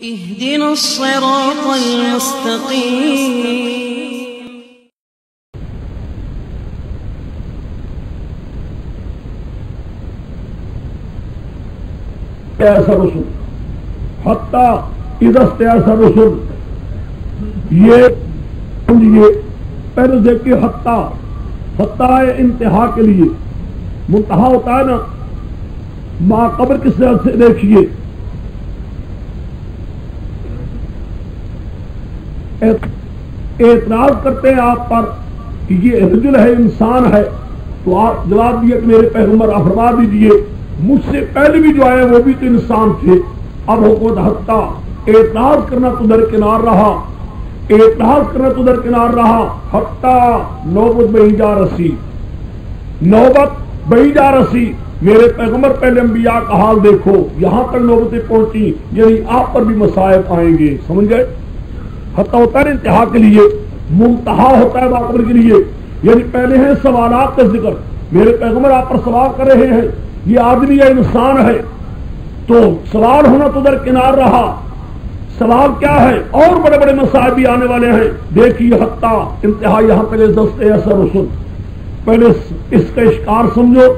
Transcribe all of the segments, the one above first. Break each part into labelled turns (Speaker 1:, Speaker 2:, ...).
Speaker 1: اهدنا الصراط المستقيم
Speaker 2: ایسا رسول حتیٰ ادست ایسا رسول یہ سمجھیے پہلے دیکھیے حتیٰ انتہا کے لیے منتہا ہوتا ہے نا ما قبر کس طرح سے دیکھیے اعتراض کرتے ہیں آپ پر کہ یہ رجل ہے انسان ہے تو آپ جواب دیے کہ میرے پیغمبر آپ فرما دیجیے مجھ سے پہلے بھی جو آئے وہ بھی تو انسان تھے اب حکومت حتیٰ اعتراض کرنا تو درکنار رہا حتیٰ نوبت بہی جا رسی میرے پیغمبر پہلے انبیاء کا حال دیکھو یہاں تک نوبتیں پہنچی یعنی آپ پر بھی مصائب آئیں گے سمجھ گئے حتیٰ ہوتا ہے انتہا کے لیے منتہا ہوتا ہے باقر کے لیے یعنی پہلے ہیں سوالات کا ذکر میرے پیغمبر آپ پر سوال کر رہے ہیں یہ آدمی یا انسان ہے تو سوال ہونا تو درکنار رہا سوال کیا ہے اور بڑے بڑے مصائب بھی آنے والے ہیں دیکھیے حتیٰ انتہا یہاں پہلے دست ایسا رسول پہلے اس کا اشکار سمجھو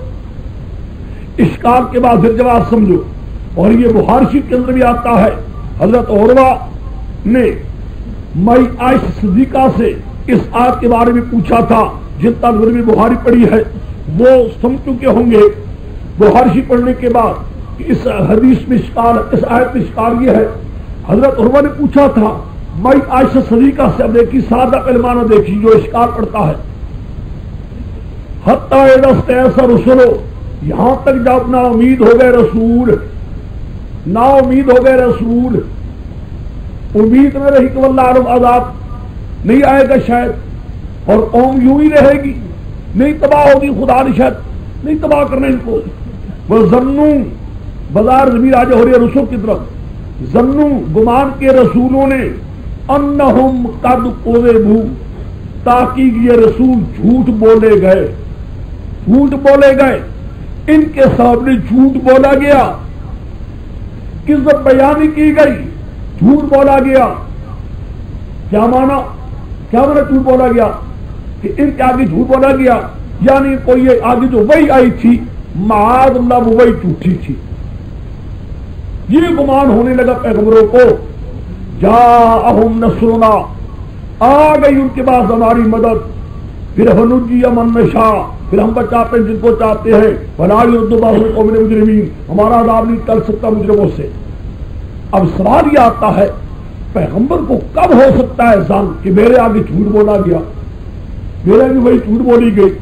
Speaker 2: اشکار کے بعد پھر جواب سمجھو اور یہ بخاری شریف کے اندر بھی آتا ہے حضرت عروہ نے مائی عائشہ صدیقہ سے اس آیت کے بارے میں پوچھا تھا جن تک میں بخاری پڑھی ہے وہ سمجھ چکے ہوں گے بخاری شریف پڑھنے کے بعد اس حدیث میں اشکال اس آیت میں اشکال یہ ہے حضرت عروہ نے پوچھا تھا مائی عائشہ صدیقہ سے اب دیکھی سادہ کلمانہ دیکھی جو اشکال پڑتا ہے حتیٰ ایسا رسولو یہاں تک جب نا امید ہو گئے رسول امید نہ رہی کہ واللہ عالم عذاب نہیں آئے گا شاید اور قوم یوں ہی رہے گی نہیں تباہ ہوگی خدا نے شاید نہیں تباہ کرنا ان کو وہ ظنوں بازار زمین آج ہو رہی ہے رسول کی طرف ظنوں گمان کے رسولوں نے انہم قد قذبوا تاکہ یہ رسول جھوٹ بولے گئے ان کے سامنے جھوٹ بولا گیا کذب بیانی کی گئی جھوٹ بولا گیا کیا مانا جھوٹ بولا گیا کہ ان کے آگے جھوٹ بولا گیا یعنی کوئی آگے جو وہی آئی تھی معاذ اللہ وہ وہی جھوٹی تھی یہ گمان ہونے لگا پیغمبروں کو جاءہم نصرنا آ گئی ان کے پاس ہماری مدد پھر ہنجی من نشاء پھر ہم بچاتے ہیں جن کو چاہتے ہیں ولا یرد باس القوم المجرمین ہمارا عذاب نہیں ٹل سکتا مجرموں سے اب سوال یہ آتا ہے پیغمبر کو کب ہو سکتا ہے ظن کہ میرے آگے جھوٹ بولا گیا میرے آگے وہی جھوٹ بولی گئی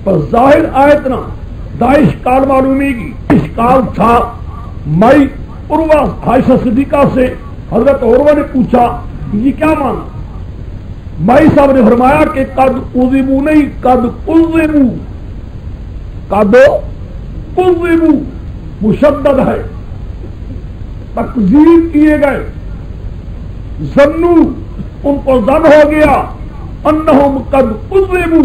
Speaker 2: پر ظاہر آیت نا داعش کال معلومی کی اشکال تھا مائی عروہ عائشہ صدیقہ سے حضرت عروہ نے پوچھا یہ کیا مانا مائی صاحب نے فرمایا کہ قد قذبوا نہیں قد قذبوا مشدد ہے تکذیب کیے گئے ظنوا ان کو ظن ہو گیا انہم قد قذبوا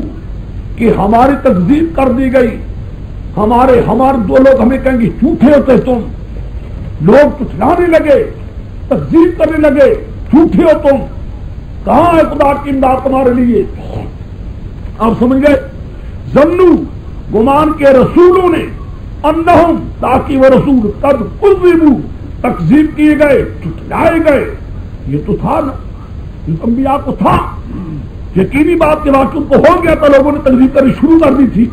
Speaker 2: کہ ہماری تکذیب کر دی گئی ہمارے دو لوگ ہمیں کہیں گے جھوٹے ہوتے تم لوگ ٹھٹرانے لگے تکذیب کرنے لگے جھوٹے ہو تم کہاں ہے خدا کی امداد تمہارے لیے آپ سمجھ گئے ظنوا گمان کے رسولوں نے انہم تاکہ وہ رسول قد قذبوا تکذیب کیے گئے جھٹلائے گئے یہ تو تھا نا انبیاء کو تھا یقینی بات کے واقع کو ہو گیا تھا لوگوں نے تکذیب کرنی شروع کر دی تھی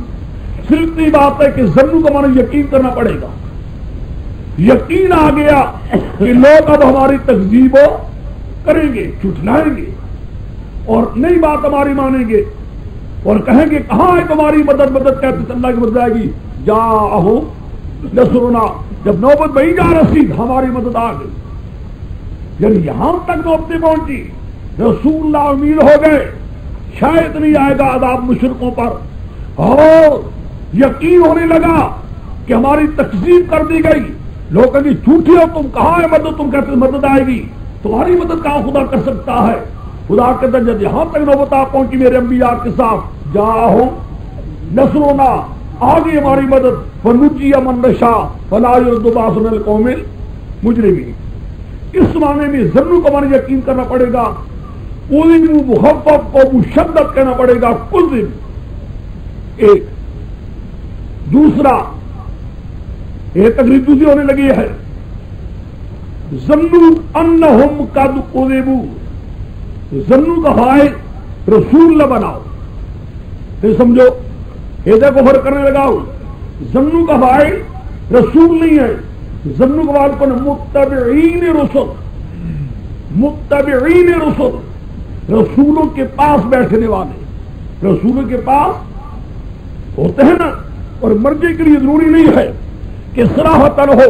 Speaker 2: صرف اتنی بات ہے کہ ظنوا کا معنی یقین کرنا پڑے گا یقین آ گیا کہ لوگ اب ہماری تکذیب کریں گے جھٹلائیں گے اور نئی بات ہماری مانیں گے اور کہیں گے کہاں ہے تمہاری مدد کہتے اللہ کی مدد آئے گی جاءہم نصرنا جب نوبت بہی جا رسی ہماری مدد آ گئی یعنی یہاں تک نوبتیں پہنچی رسول اللہ امید ہو گئے شاید نہیں آئے گا عذاب مشرکوں پر اور یقین ہونے لگا کہ ہماری تکذیب کر دی گئی لوگ کہیں جھوٹی ہو تم کہاں ہے مدد تم کہتے مدد آئے گی تمہاری مدد کہاں خدا کر سکتا ہے خدا کے درجہ یہاں تک نوبت پہنچی میرے انبیاء کے ساتھ جاءہم نصرنا آگے ہماری مدد ونجی من نشاء ولا یرد باسنا القوم المجرمین اس معنی میں ظنو کا معنی یقین کرنا پڑے گا، قذبوا مخفف کو مشدد کہنا پڑے گا، قذب ایک۔ دوسرا یہ تقریر دوسری ہونے لگی ہے، ظنوا انہم قد قذبوا، ظنو کا فاعل رسول نہ بناؤ، پھر سمجھو ہدایت کو فرق کرنے لگا ہوں، ظنو کا فاعل رسول نہیں ہے، ظنو کا فاعل کون؟ متبعین رسول، متبعین رسول، رسولوں کے پاس بیٹھنے والے، رسولوں کے پاس ہوتے ہیں نا، اور مرجع کے لیے ضروری نہیں ہے کہ صراحتاً ہو،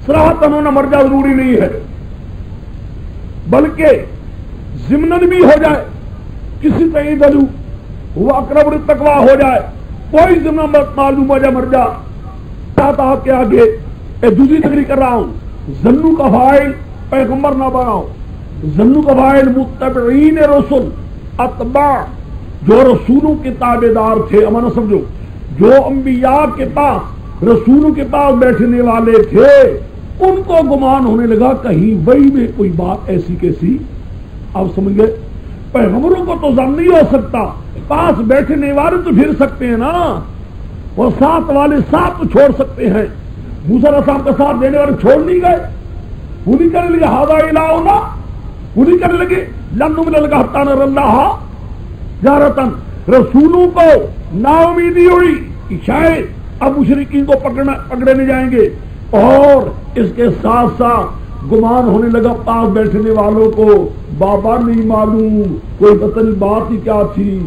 Speaker 2: صراحتاً ہونا مرجع ضروری نہیں ہے، بلکہ ضمناً بھی ہو جائے، کسی طرح دلو وہ اقرب التقویٰ ہو جائے، کوئی ضمن معلوم ہو جائے مرجع، چاہتا کے آگے دوسری تقریر کر رہا ہوں، ظنو کا فاعل پیغمبر نہ بناؤ، ظنو کا فاعل متبعین رسول، اتباع جو رسولوں کے تابع دار تھے، امانہ سمجھو، جو انبیاء کے پاس رسولوں کے پاس بیٹھنے والے تھے، ان کو گمان ہونے لگا کہیں وہی میں کوئی بات ایسی کیسی، آپ سمجھ گئے؟ پیغمبروں کو تو ظن نہیں ہو سکتا، پاس بیٹھنے والے تو پھر سکتے ہیں نا، اور ساتھ والے ساتھ تو چھوڑ سکتے ہیں، موسیٰ علیہ السلام کا ساتھ دینے والے چھوڑ نہیں گئے، وہ نہیں کرنے لگے ھذا الہنا، وہ نہیں کرنے لگے لن نؤمن لک حتی نری اللہ جہرۃ، رسولوں کو نا امیدی ہوئی کہ شاید اب مشرکین کو پکڑے نہیں جائیں گے، اور اس کے ساتھ ساتھ گمان ہونے لگا پاس بیٹھنے والوں کو بابا نہیں معلوم کوئی پتہ نہیں بات ہی کیا تھی،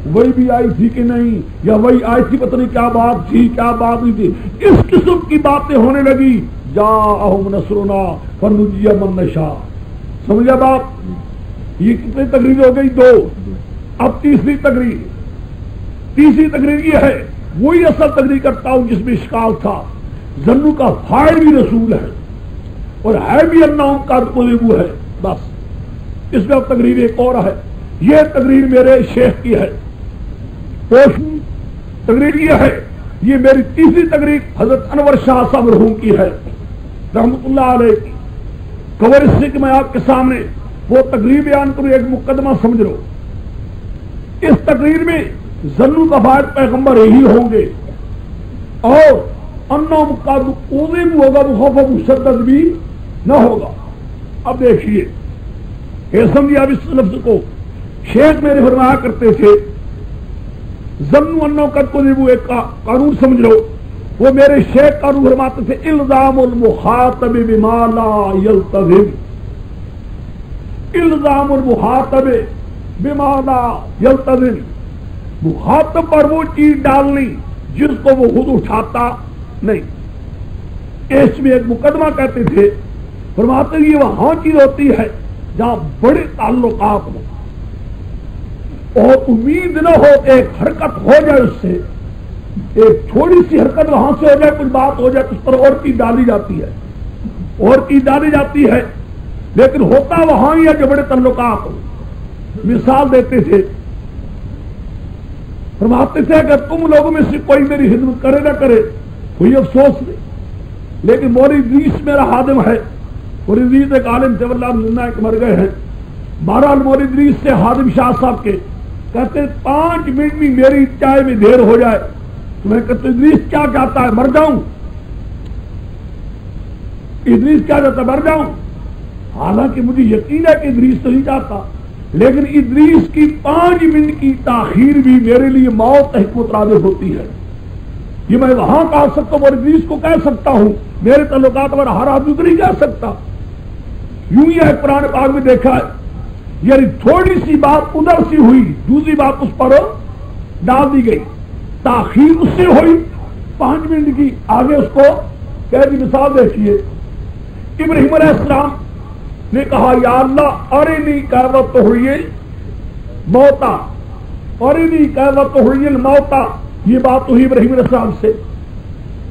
Speaker 2: وہی بھی آئی تھی کہ نہیں، یا وہی آئی تھی پتہ نہیں کیا بات تھی کیا بات نہیں تھی، اس قسم کی باتیں ہونے لگی، جاءہم نصرنا فنجی من نشاء، سمجھا بات؟ یہ کتنی تقریر ہو گئی؟ دو۔ اب تیسری تقریر یہ ہے، وہی اصل تقریر کرتا ہوں جس میں اشکال تھا، ظنو کا فاعل بھی رسول ہے اور ہے بھی انہم قد قذبوا ہے، بس اس میں اب تقریر ایک اور ہے، یہ تقریر میرے شیخ کی ہے، تقریر یہ ہے، یہ میری تیسری تقریر حضرت انور شاہ صاحب مرحوم کی ہے رحمۃ اللہ علیہ کی، خبر اس سے کہ میں آپ کے سامنے وہ تقریر بیان کروں، ایک مقدمہ سمجھ لو۔ اس تقریر میں ظنو کا فاعل پیغمبر ہی ہوں گے، اور انہم قد قذبوا ہوگا، مخفف مشدد بھی نہ ہوگا۔ اب دیکھیے یہ سمجھیے، اب اس لفظ کو شیخ میرے فرمایا کرتے تھے، ظنوا انہم قد قذبوا، ایک قانون سمجھ لو، وہ میرے شیخ قانون فرماتے تھے، الزام المخاطب بما لا یلتزم، الزام المخاطب بما لا یلتزم، مخاطب پر وہ چیز ڈالنی جس کو وہ خود اٹھاتا نہیں۔ اس میں ایک مقدمہ کہتے تھے، فرماتے ہیں یہ وہاں چیز ہوتی ہے جہاں بڑے تعلقات ہوں اور امید نہ ہو، ایک حرکت ہو جائے اس سے، ایک چھوٹی سی حرکت وہاں سے ہو جائے، کچھ بات ہو جائے، اس پر اور چیز ڈالی جاتی ہے، اور چیز ڈالی جاتی ہے، لیکن ہوتا وہاں ہی ہے جو بڑے تعلقات ہوں۔ مثال دیتے تھے، فرماتے تھے اگر تم لوگوں میں سے کوئی میری خدمت کرے نہ کرے کوئی افسوس نہیں، لیکن مولوی ادریس میرا خادم ہے، مولوی ادریس ایک عالم تھے واللہ ملنا ایک مر گئے ہیں، بہرحال مولوی ادریس سے خادم شاہ صاحب کے کہتے 5 منٹ میں میری چائے میں دیر ہو جائے تو میں کہتے ادریس کیا چاہتا ہے، مر جاؤں؟ ادریس کیا چاہتا ہے، مر جاؤں؟ حالانکہ مجھے یقین ہے کہ ادریس تو نہیں چاہتا، لیکن ادریس کی 5 منٹ کی تاخیر بھی میرے لیے موت حکمت راضی ہوتی ہے۔ یہ میں وہاں کہہ سکتا ہوں اور ادریس کو کہہ سکتا ہوں، میرے تعلقات پر ہر آدمی کو نہیں کہہ سکتا۔ یوں ہی ہے قرآن پاک میں دیکھا ہے، یعنی تھوڑی سی بات ادھر سے ہوئی، دوسری بات اس پر ڈال دی گئی، تاخیر اس سے ہوئی 5 منٹ کی، آگے اس کو کہہ دی۔ مثال دیکھیے، ابراہیم علیہ السلام نے کہا یا اللہ ارنی کیفیۃ تحیی الموتیٰ، ارنی کیفیۃ تحیی الموتیٰ، یہ بات ہوئی ابراہیم علیہ السلام سے،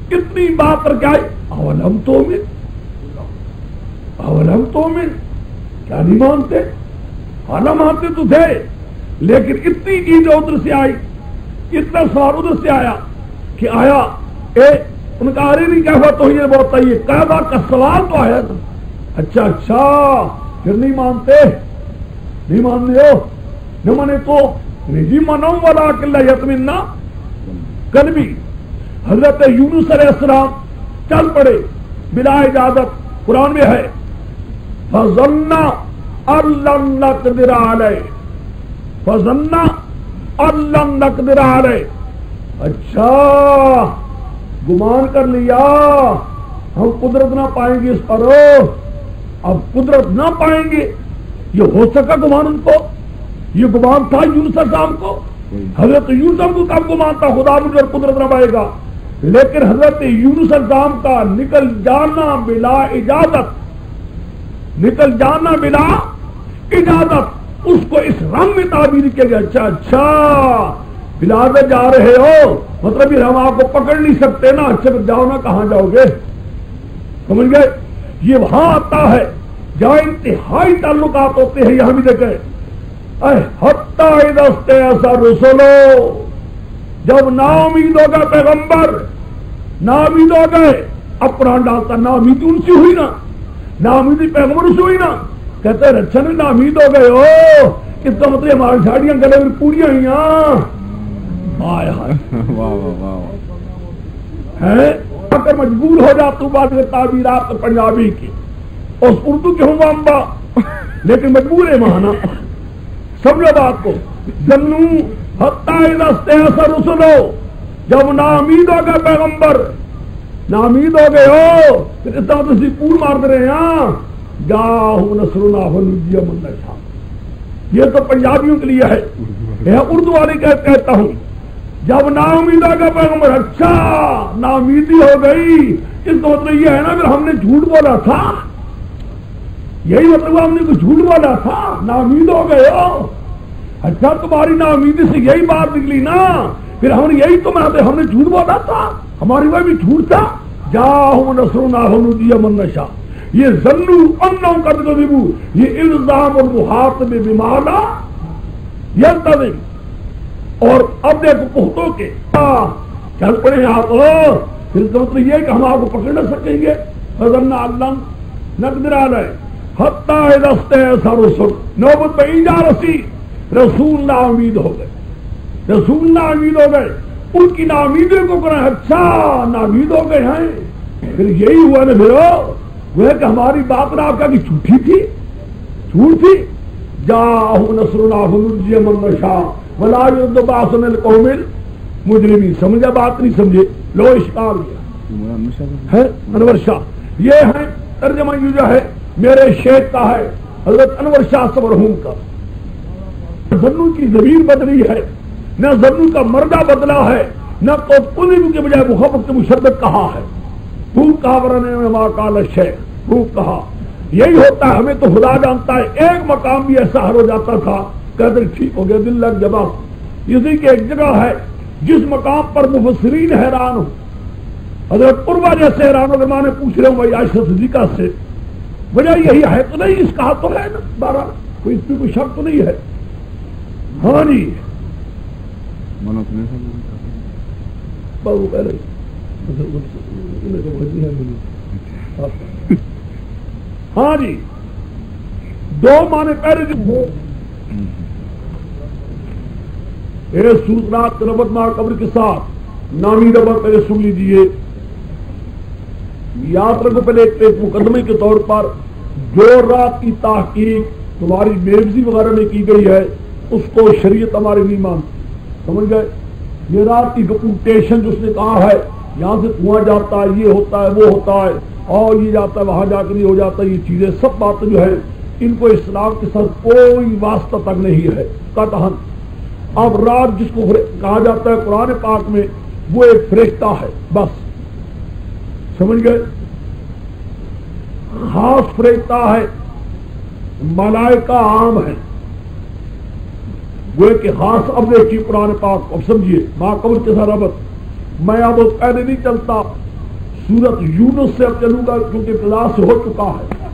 Speaker 2: کتنی بات کر کے آئے، اولم تؤمن، اولم تؤمن، کیا نہیں مانتے؟ حالہ مانتے تو تھے، لیکن اتنی چیزیں ادھر سے آئی، اتنا سوال ادھر سے آیا کہ آیا ان کا ارے نہیں کیفا تو یہ بہت یہ کعبہ کا سوال تو ہے. اچھا اچھا پھر نہیں مانتے؟ نہیں مانتے ہو؟ نہ مانے تو نجی منو والا کلّا یتمنا. کل بھی حضرت یونس علیہ السلام چل پڑے بلا اجازت. قرآن میں ہے فظن ان لن نقدر علیہ. فظن ان لن نقدر علیہ. اچھا گمان کر لیا ہم قدرت نہ پائیں گے اس پر. اب قدرت نہ پائیں گے یہ ہو سکا گمان ان کو؟ یہ گمان تھا یونس السلام کو؟ حضرت یونس کو کب گمان تھا خدا مجھے قدرت نہ پائے گا؟ لیکن حضرت یونس السلام کا نکل جانا بلا اجازت، نکل جانا بلا اجازت، اس کو اس رنگ میں تعبیر کیا گیا. اچھا اچھا بلادر جا رہے ہو مطلب ہم آپ کو پکڑ نہیں سکتے نا. اچھا جاؤ نا، کہاں جاؤ گے؟ سمجھ گئے؟ یہ وہاں آتا ہے جہاں انتہائی تعلقات ہوتے ہیں. یہاں بھی دیکھیں حتیٰ اذا استیأس الرسل، جب نا امید ہو گئے پیغمبر، نا امید ہو گئے. اب قرآن ڈالتا نا امیدی ان سے ہوئی نا، نا امیدی پیغمبر سے ہوئی نا. کہتے ہیں اچھا نا امید ہو گئے ہو، اس کا مطلب ہماری جھاڑیاں گلے میں پوریاں ہوئی ہیں. اگر مجبور ہو جا تو بات تعبیرات پنجابی کی اور اردو کے ہوں امبا، لیکن مجبور ہے مانا. سمجھو بات کو. جنو حتیٰ اذا استیأس الرسل، جب نا امید ہو گئے پیغمبر، نا امید ہو گئے ہو، پھر اس طرح سے پور مار دے رہے ہیں جاءہم نصرنا فنجی من نشاء. یہ تو پنجابیوں کے لیے ہے. یہ اردو والی کہتا ہوں جب نا امید ہو گیا پیغمبر. اچھا نا امیدی ہو گئی، اس کا مطلب یہ ہے نا پھر ہم نے جھوٹ بولا تھا. یہی مطلب ہم نے کچھ جھوٹ بولا تھا، نا امید ہو گئے ہو. اچھا تمہاری نا امیدی سے یہی بات نکلی نا، پھر ہم نے یہی تو ہم نے جھوٹ بولا تھا، ہماری وہ بھی جھوٹ تھا. جاءہم نصرنا فنجی من نشاء. یہ ظنوا انہم قد کذبوا، یہ الزام المخاطب بما لا یلتزم. اور اب دیکھو پختوں کے چل پڑے آپ، پھر تو مطلب یہ کہ ہم آپ کو پکڑ نہ سکیں گے. فظن ان لن نقدر علیہ حتیٰ اذا استیأس الرسل. نوبت پہ جا رسی، رسول نا امید ہو گئے، رسول نا امید ہو گئے. ان کی نا امیدی کو کریں. اچھا نا امید ہو گئے ہیں، پھر یہی ہوا نا پھر وہ ہے کہ ہماری بات نہ آپ کا کہ جھوٹی تھی، جھوٹ تھی. جاءہم نصرنا فنجی من نشاء ولا يرد بأسنا القوم المجرمین. سمجھا بات نہیں سمجھے؟ لو اشکال ہے. انور شاہ یہ ہے ترجمہ جو ہے میرے شیخ کا ہے حضرت انور شاہ سے مرحوم کا. ظنو کی ضمیر بدلی ہے، نہ ظنو کا مردہ بدلا ہے، نہ تو قذب کے بجائے مخفف کے مشدد کہا ہے. خوب کہا ورنے میں ماں کال شیخ، خوب کہا. یہی ہوتا ہے، ہمیں تو خدا جانتا ہے. ایک مقام بھی ایسا حل ہو جاتا تھا کہتے ٹھیک ہو گیا دل لگ جبا. اسی کی ایک جگہ ہے جس مقام پر مفسرین حیران ہو. حضرت عروہ جیسے حیران ہو کہ ماں نے پوچھ رہے ہوں بھائی عائشہ صدیقہ سے، وجہ یہی ہے تو نہیں، اس کا تو ہے نا بارہ، کوئی اس میں کوئی شک تو نہیں ہے. ہاں جی بابو پہلے ہاں جی دو معنی پہلے سورت ربط مار قبر کے ساتھ نامی ربط پہلے سن لیجیے. یاد رکھو پہلے ایک مقدمے کے طور پر جو رات کی تحقیق تمہاری بیوزی وغیرہ میں کی گئی ہے اس کو شریعت ہماری نہیں مانتی. سمجھ گئے؟ یہ رات کی ڈاکومنٹیشن جو اس نے کہا ہے یہاں سے دھواں جاتا ہے، یہ ہوتا ہے، وہ ہوتا ہے، اور یہ جاتا ہے وہاں جا کے نہیں ہو جاتا، یہ چیزیں سب باتیں جو ہے ان کو اسلام کے ساتھ کوئی واسطہ تک نہیں ہے قطعاً. اب رات جس کو کہا جاتا ہے قرآن پاک میں وہ ایک فرشتہ ہے بس. سمجھ گئے؟ خاص فرشتہ ہے، ملائکہ عام ہے وہ کہ خاص. اب دیکھیے قرآن پاک اب سمجھیے ماں قبر کے ساتھ ربط. میں اب پہلے نہیں چلتا سورت یونس سے اب چلوں گا کیونکہ ابتدا سے ہو چکا ہے.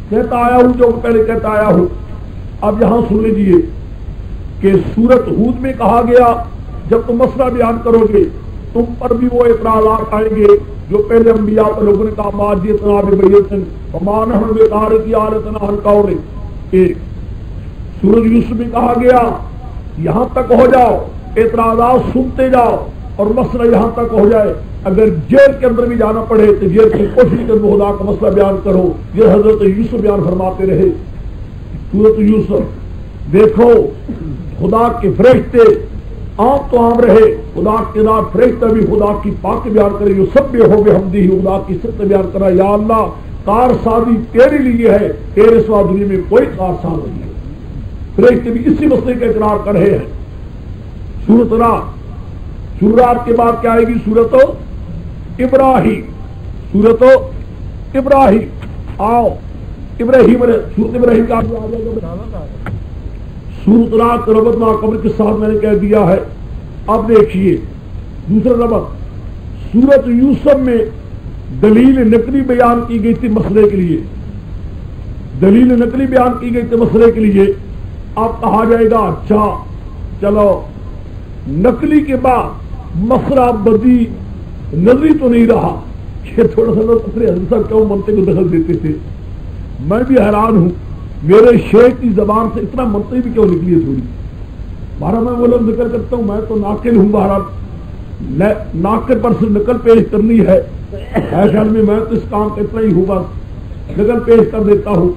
Speaker 2: کہتا آیا ہوں جو پہلے کہتا آیا ہوں. اب یہاں سن لیجیے کہ سورت ہود میں کہا گیا جب تم مسئلہ بیان کرو گے تم پر بھی وہ اعتراضات آئیں گے جو پہلے انبیاء پر لوگوں نے کہا ماجیتنا ببیتن وما نحن بتارک آلہتنا عن قولک، ایک سورۃ یوسف میں کہا گیا یہاں تک ہو جاؤ، اعتراضات سنتے جاؤ اور مسئلہ یہاں تک ہو جائے، اگر جیل کے اندر بھی جانا پڑے تو جیل کی کوشش کر خدا کا مسئلہ بیان کرو۔ یہ حضرت یوسف بیان فرماتے رہے۔ سورۃ یوسف دیکھو، خدا کے فرشتے عام تو عام رہے، خدا کے نام فرشتہ بھی خدا کی پاک بیان کرے، جو سب بھی ہو گئے ہمدی خدا کی صفت بیان کرا، یا اللہ کار سازی تیرے لیے ہے، تیرے سوا دنیا میں کوئی کار ساز نہیں ہے۔ فرشتے بھی اسی مسئلے کا اقرار کر رہے ہیں۔ سورۃ رات، سورات کے بعد کیا آئے گی؟ سورۃ ابراہیم، سورۃ ابراہیم، آؤ ابراہیم، سورۃ ابراہیم کا سورۃ رات ربط نا قبر کے ساتھ میں نے کہہ دیا ہے۔ اب دیکھیے دوسرا ربط، سورۃ یوسف میں دلیل نقلی بیان کی گئی تھی مسئلے کے لیے، دلیل نقلی بیان کی گئی تھی مسئلے کے لیے۔ اب کہا جائے گا اچھا چلو نقلی کے بعد مسئلہ بدی نظری تو نہیں رہا، یہ تھوڑا سا لوگ اپنے حضرت صاحب کیوں منطق کو دخل دیتے تھے، میں بھی حیران ہوں میرے شیخ کی زبان سے اتنا منطق بھی کیوں نکلی ہے تھوڑی۔ بہرحال میں وہ لوگ ذکر کرتا ہوں، میں تو ناقل ہوں، بہرحال ناقل پر سے نقل پیش کرنی ہے، خیال میں تو اس کام کا اتنا ہی ہوگا، نقل پیش کر دیتا ہوں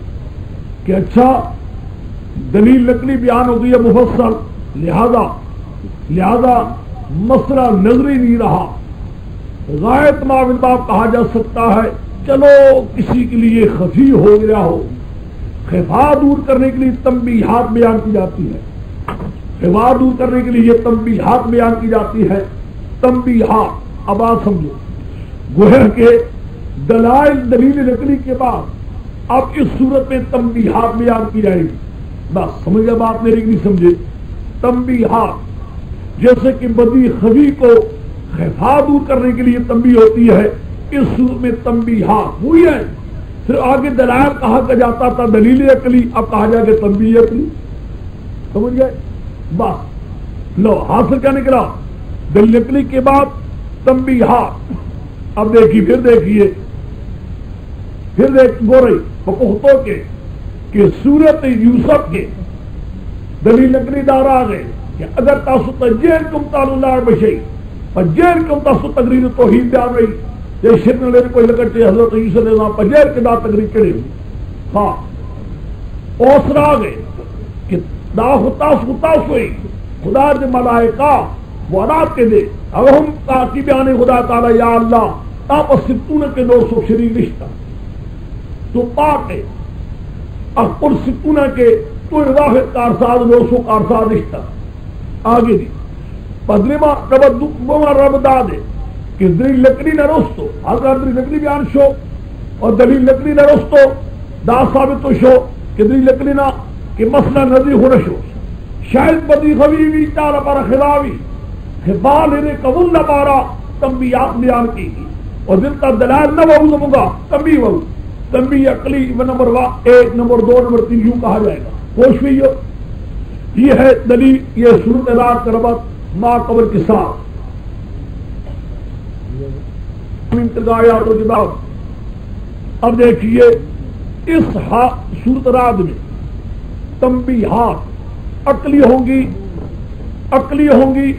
Speaker 2: کہ اچھا دلیل نقلی بیان ہو گئی ہے مفصل، لہذا مسئلہ نظری نہیں رہا، غائب معاون باب کہا جا سکتا ہے۔ چلو کسی کے لیے خفی ہو گیا ہو، خفا دور کرنے کے لیے تنبیہات بیان کی جاتی ہے، خفا دور کرنے کے لیے تنبیہات بیان کی جاتی ہے۔ تنبیہات اب آپ سمجھو، گویا کہ دلیل نقلی کے بعد اب اس صورت میں تنبیہات بیان کی جائے گی۔ بس سمجھے بات میری نہیں سمجھے؟ تنبیہات جیسے کہ بدی خفی کو خفا دور کرنے کے لیے تنبیہ ہوتی ہے، اس صورت میں تنبیہات ہوئی ہے۔ پھر آگے دلائل کہا جاتا تھا دلیل عقلی، اب کہا جائے گا تنبیہ عقلی، سمجھ گئے؟ بس لو حاصل کیا نکلا؟ دلیل عقلی کے بعد تنبیہات۔ اب دیکھیے پھر دیکھ گو رہی پختوں کے کہ سورت یوسف کے دلیل عقلی دار آ گئے کہ اگر تاسو تجیر کم تعالی اللہ بشئی پجیر کم تاسو تقریر توحید بیان رہی، یہ شرک نے کوئی لگتے حضرت یوسف علیہ السلام پجیر کے دا تقریر کرے ہوئی، ہاں اوسرا آ گئے کہ دا خطاس ہوئی خدا دے ملائکہ وعدات کے دے اب ہم کی بیان خدا تعالی یا اللہ آپ ستون کے 900 شریک رشتہ تو پاک ہے اکبر ستون کے تو واحد کارساز 900 کارساز رشتہ آگے دی پدریما رب دا دے کہ دلیل لکڑی نہ رستو اگر دلیل لکڑی بیان شو اور دلیل لکڑی نہ رستو دا ثابت تو شو کہ دلیل لکڑی نہ کہ مسئلہ نظری ہو رشو شاید بدی خویوی چارا پر خلاوی خبال انہیں قبول نہ پارا تنبیات بیان کی اور دل کا دلائل نہ وہو زمگا تنبیہ وہو تنبیہ عقلی نمبر 1 نمبر 2 نمبر 3 یوں کہا جائے گا۔ ہوش بھی یہ ہے دلیل، یہ صورت رات کا ربط ما قبل کے ساتھ کے بعد۔ اب دیکھیے اس صورت رات میں تنبیہات عقلی ہوں گی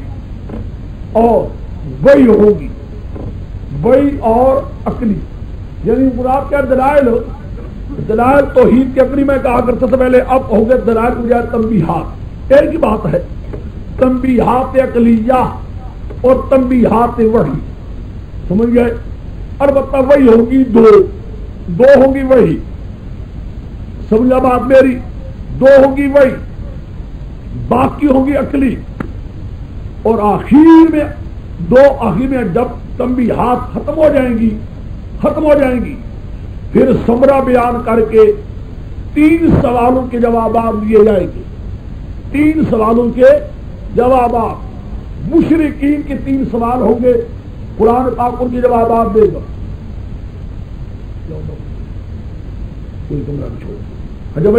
Speaker 2: اور وہی ہوگی، وہی اور عقلی، یعنی مراد کیا دلائل توحید کی عقلی میں کہا کرتا تھا پہلے، اب ہو گئے دلائل کی بجائے تنبیہات۔ ایک ہی بات ہے، تنبیہات عقلیہ اور تنبیہات وحی، سمجھ گئے؟ البتہ وہی ہوگی دو ہوگی وہی، سمجھا بات میری؟ 2 ہوگی وہی، باقی ہوگی عقلی، اور آخر میں جب تنبیہات ختم ہو جائیں گی پھر ثمرہ بیان کر کے 3 سوالوں کے جوابات دیے جائیں گے۔ 3 سوالوں کے جوابات، مشرکین کے 3 سوال ہوں گے، قرآن پاک ان کے جوابات دے گا۔ جب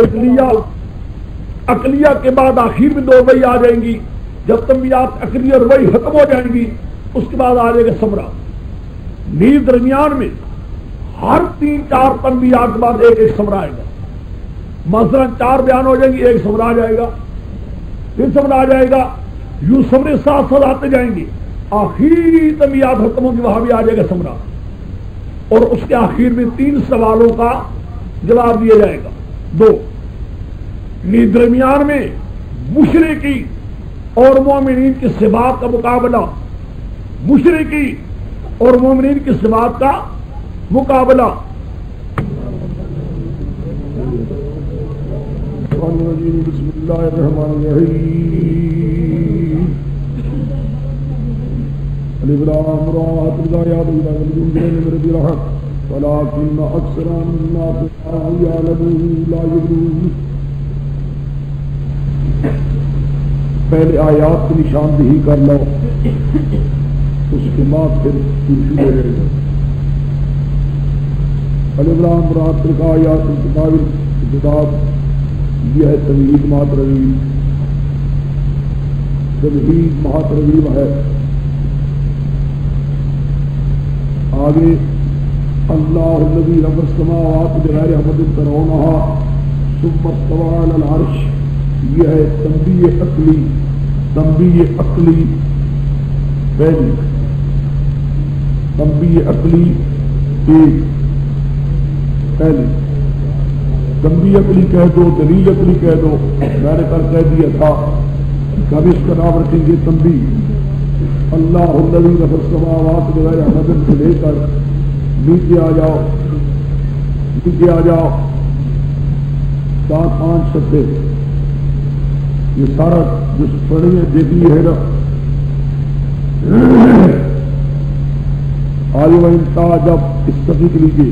Speaker 2: عقلیہ کے بعد آخر میں 2 وہی آ جائیں گی، جب تنبیہات عقلیہ اور وہی ختم ہو جائیں گی اس کے بعد آ جائے گا ثمرہ۔ نیز درمیان میں ہر 3-4 تنبیہات کے بعد ایک ایک سمرا آئے گا. مثلا 4 بیان ہو جائیں گی، ایک سمرا آ جائے گا، پھر سمرا آ جائے گا، یوں سمرے ساتھ ساتھ آتے جائیں گے. آخری تنبیہات ختم ہوگی، وہاں بھی آ جائے گا سمرا، اور اس کے آخر میں 3 سوالوں کا جواب دیا جائے گا. 2 درمیان میں مشرکی اور مومنین کی صفات کا مقابلہ، مشرکی اور مومنین کی صفات کا مقابلہ. بسم اللہ الرحمن الرحیم. الف لام را تلک الحق ولكن اکثر الناس لا يعلمون. پہلے آیات کی نشاندہی کر لو، اس کے بعد پھر شروع ہو جائے گا. الف لام را تلک آیات الکتاب، یہ ہے تمہید ماتروی، تمہید ماتروی ہے. آگے اللہ الذی رب السماوات بغیر عمد ترونہا ثم استوى علی العرش، یہ ہے تنبیہ عقلی. تنبیہ عقلی پہلی، تنبیہ عقلی ایک پہلی. تنبیہ عقلی کہہ دو، دلیل عقلی کہہ دو. میں نے کل کہہ دیا تھا کہ اب اس کا نام رکھیں گے تنبیہ. اللہ الذی رفع السماوات بغیر عمد سے لے کر نیچے آ جاؤ، نیچے آ جاؤ 4-5 شبے، یہ سارا جو پڑھی ہے دیکھیے ہے نا. آج وہ انتا جب اس سبھی کے لیجیے،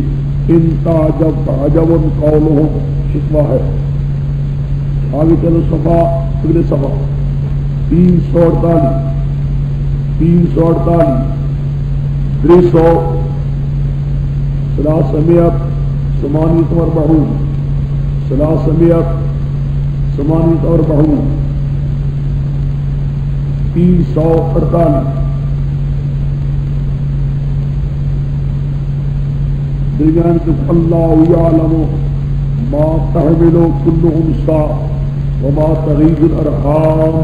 Speaker 2: انتا جب عجب قولہم شکوہ ہے. آگے چلو صفحہ، اگلے صفحہ 348 300 ثلاثمائة 48 348 درمیان سے اللہ یعلم ما تحمل كل انثى وما تغيض الارحام.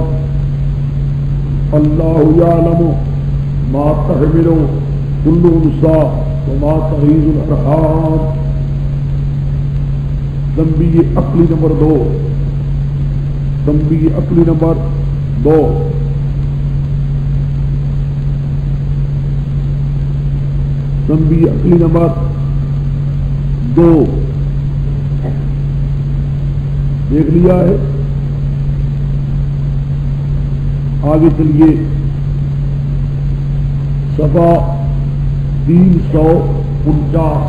Speaker 2: اللہ یعلم ما تحمل كل انثى وما تغيض الارحام. تنبیہ عقلی نمبر 2، تنبیہ عقلی نمبر 2. تنبیہ عقلی نمبر 2 دیکھ لیا ہے. آگے چلیے صفحہ 349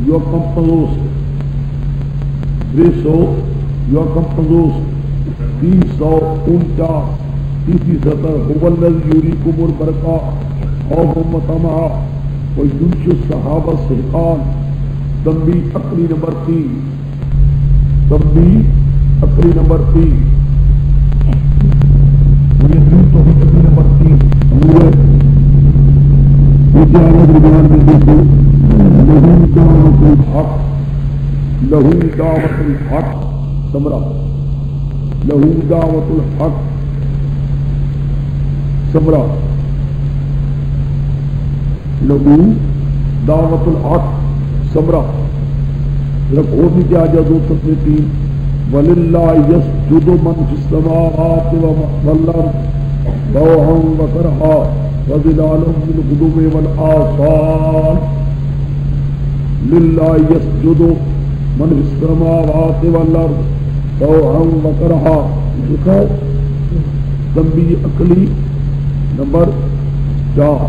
Speaker 2: your composed 349 تیسری سطر هو الذی یریکم البرق خوفا وطمعا وینشئ السحاب الثقال. تنبیہ عقلی نمبر 3، تنبیہ عقلی نمبر 3. یہ تو عقلی نمبر 3 ہوئے. یہ آواز بیان میں دیکھو، لہو دعوت الحق، لہو دعوت الحق سمرا، لہو دعوت الحق سمرا، لہو دعوت الحق سمرا. جب اور بھی کیا جا 203 وَلِلَّهِ يَسْجُدُ مَنْ فِي السَّمَاوَاتِ وَالْأَرْضِ طَوْعًا وَكَرْهًا وَظِلَالُهُم بِالْغُدُوِّ وَالْآصَالِ. لِلَّهِ يَسْجُدُ مَنْ فِي السَّمَاوَاتِ وَالْأَرْضِ طَوْعًا وَكَرْهًا. تنبیہ عقلی نمبر 4،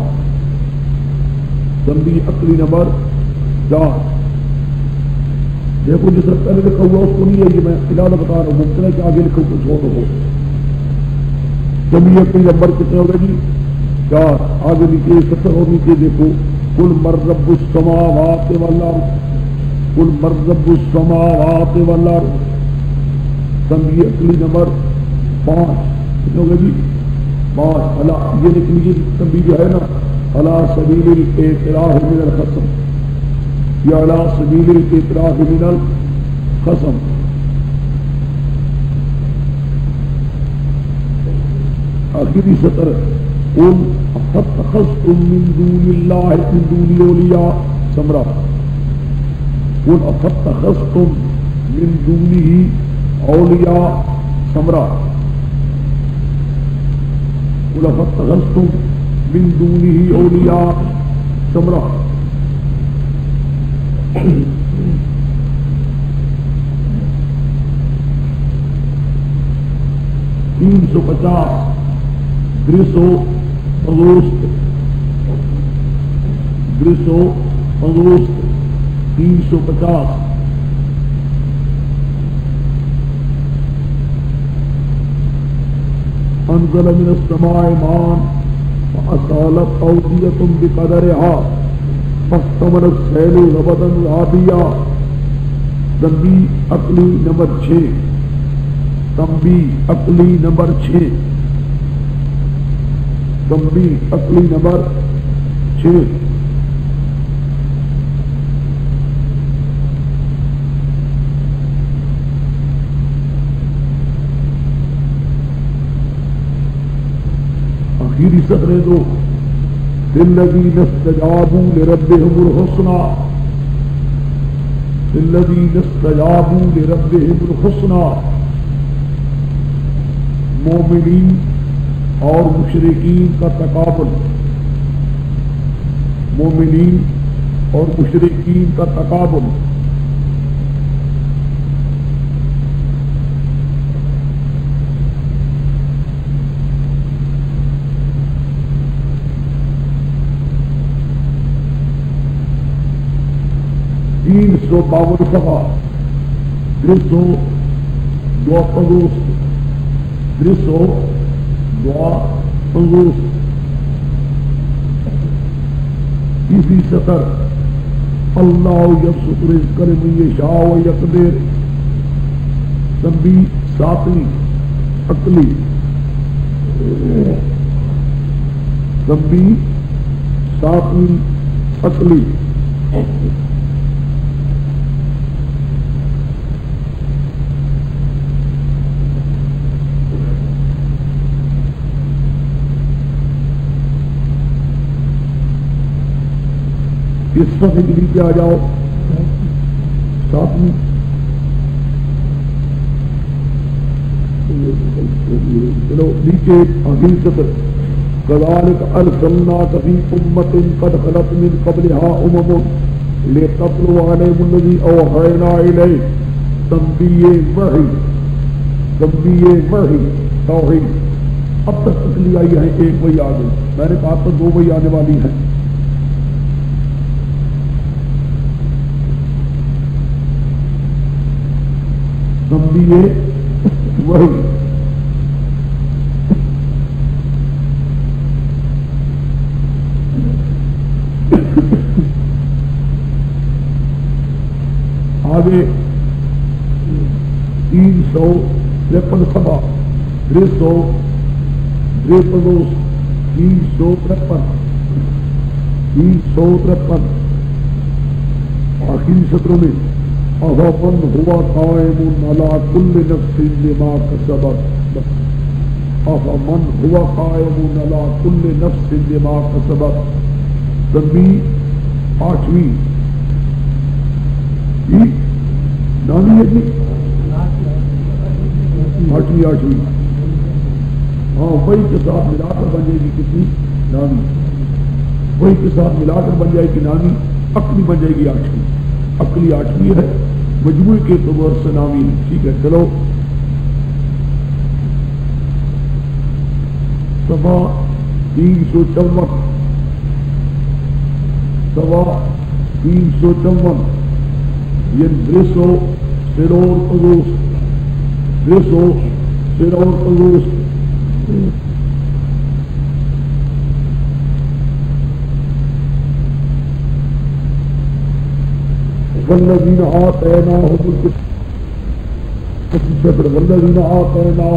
Speaker 2: تنبیہ عقلی نمبر 4. دیکھو جس طرح پہلے لکھا ہوا اس کو نہیں ہے، یہ میں فلحال بتا رہا ہوں، ممکن ہے کہ آگے لکھو کچھ اور ہو. تنبیہ عقلی نمبر کتنے ہو گئے جی؟ 4. آگے نیچے 70 اور نیچے دیکھو قل من رب السماوات والارض، قل من رب السماوات والارض. تنبیہ عقلی نمبر 5 کتنے ہو گئے جی؟ بات یہ لکھ لیجیے تنبیہ جو ہے نا علی سبیل الاعتراف من الخصم یا علی سبیل الاعتراف من الخصم. آخری سطر قل اتخذتم من دون اللہ من دون اولیاء سمرا قل اتخذتم من دونه اولیاء سمرا قل اتخذتم من دونه اولیاء سمرا. 350 Griso August 350 أنزل من السماء ماء فأصالت أودية بقدرها فاحتمل السيل زبدا رابيا. تنبیہ عقلی نمبر 6 تنبیہ عقلی نمبر 6 تنبیہ عقلی نمبر 6. آخری سطر 2 للذین استجابوا لربهم الحسنى للذین استجابوا لربهم الحسنى. مومنین اور مشرکین کا تقابل مومنین اور مشرکین کا تقابل. تین سو 52 صفحہ 302 اگست 302 اگست. تیسری سطر اللہ یبسط رزق لمن یشاء ویقدر. تنبیہ 7ویں عقلی تنبیہ 7ویں عقلی. اس صفحے کے نیچے آ جاؤ 7ویں چلو نیچے آخری سطر كذلك أرسلناك في أمة قد خلت من قبلها أمم لتتلو عليهم الذي أوحينا إليك. تنبیہ وحی توحید. اب تک تسلی آئی ہے ایک وہی آ گئی. میں نے کہا تو 2 وہی آنے والی ہے. تنبیہ وحی آگے 353 صفحہ 353 آخری سطر میں أَفَمَنْ هُوَ قَائِمٌ عَلَى كُلِّ نَفْسٍ بِمَا كَسَبَتْ أَفَمَنْ هُوَ قَائِمٌ عَلَى كُلِّ نَفْسٍ بِمَا كَسَبَتْ. تنبیہ 8ویں نامی ہے جی 8ویں ہاں وہی کے ساتھ ملا کر بن جائے گی کتنی نامی. وہی کے ساتھ ملا کر بن جائے گی نامی. عقلی بن جائے گی 8ویں. عقلی 8ویں ہے مجموعے کے اعتبار سے نامی. ٹھیک ہے چلو صفحہ 354 صفحہ 354 یہ دریسو سرور اگوست والذین آتیناہم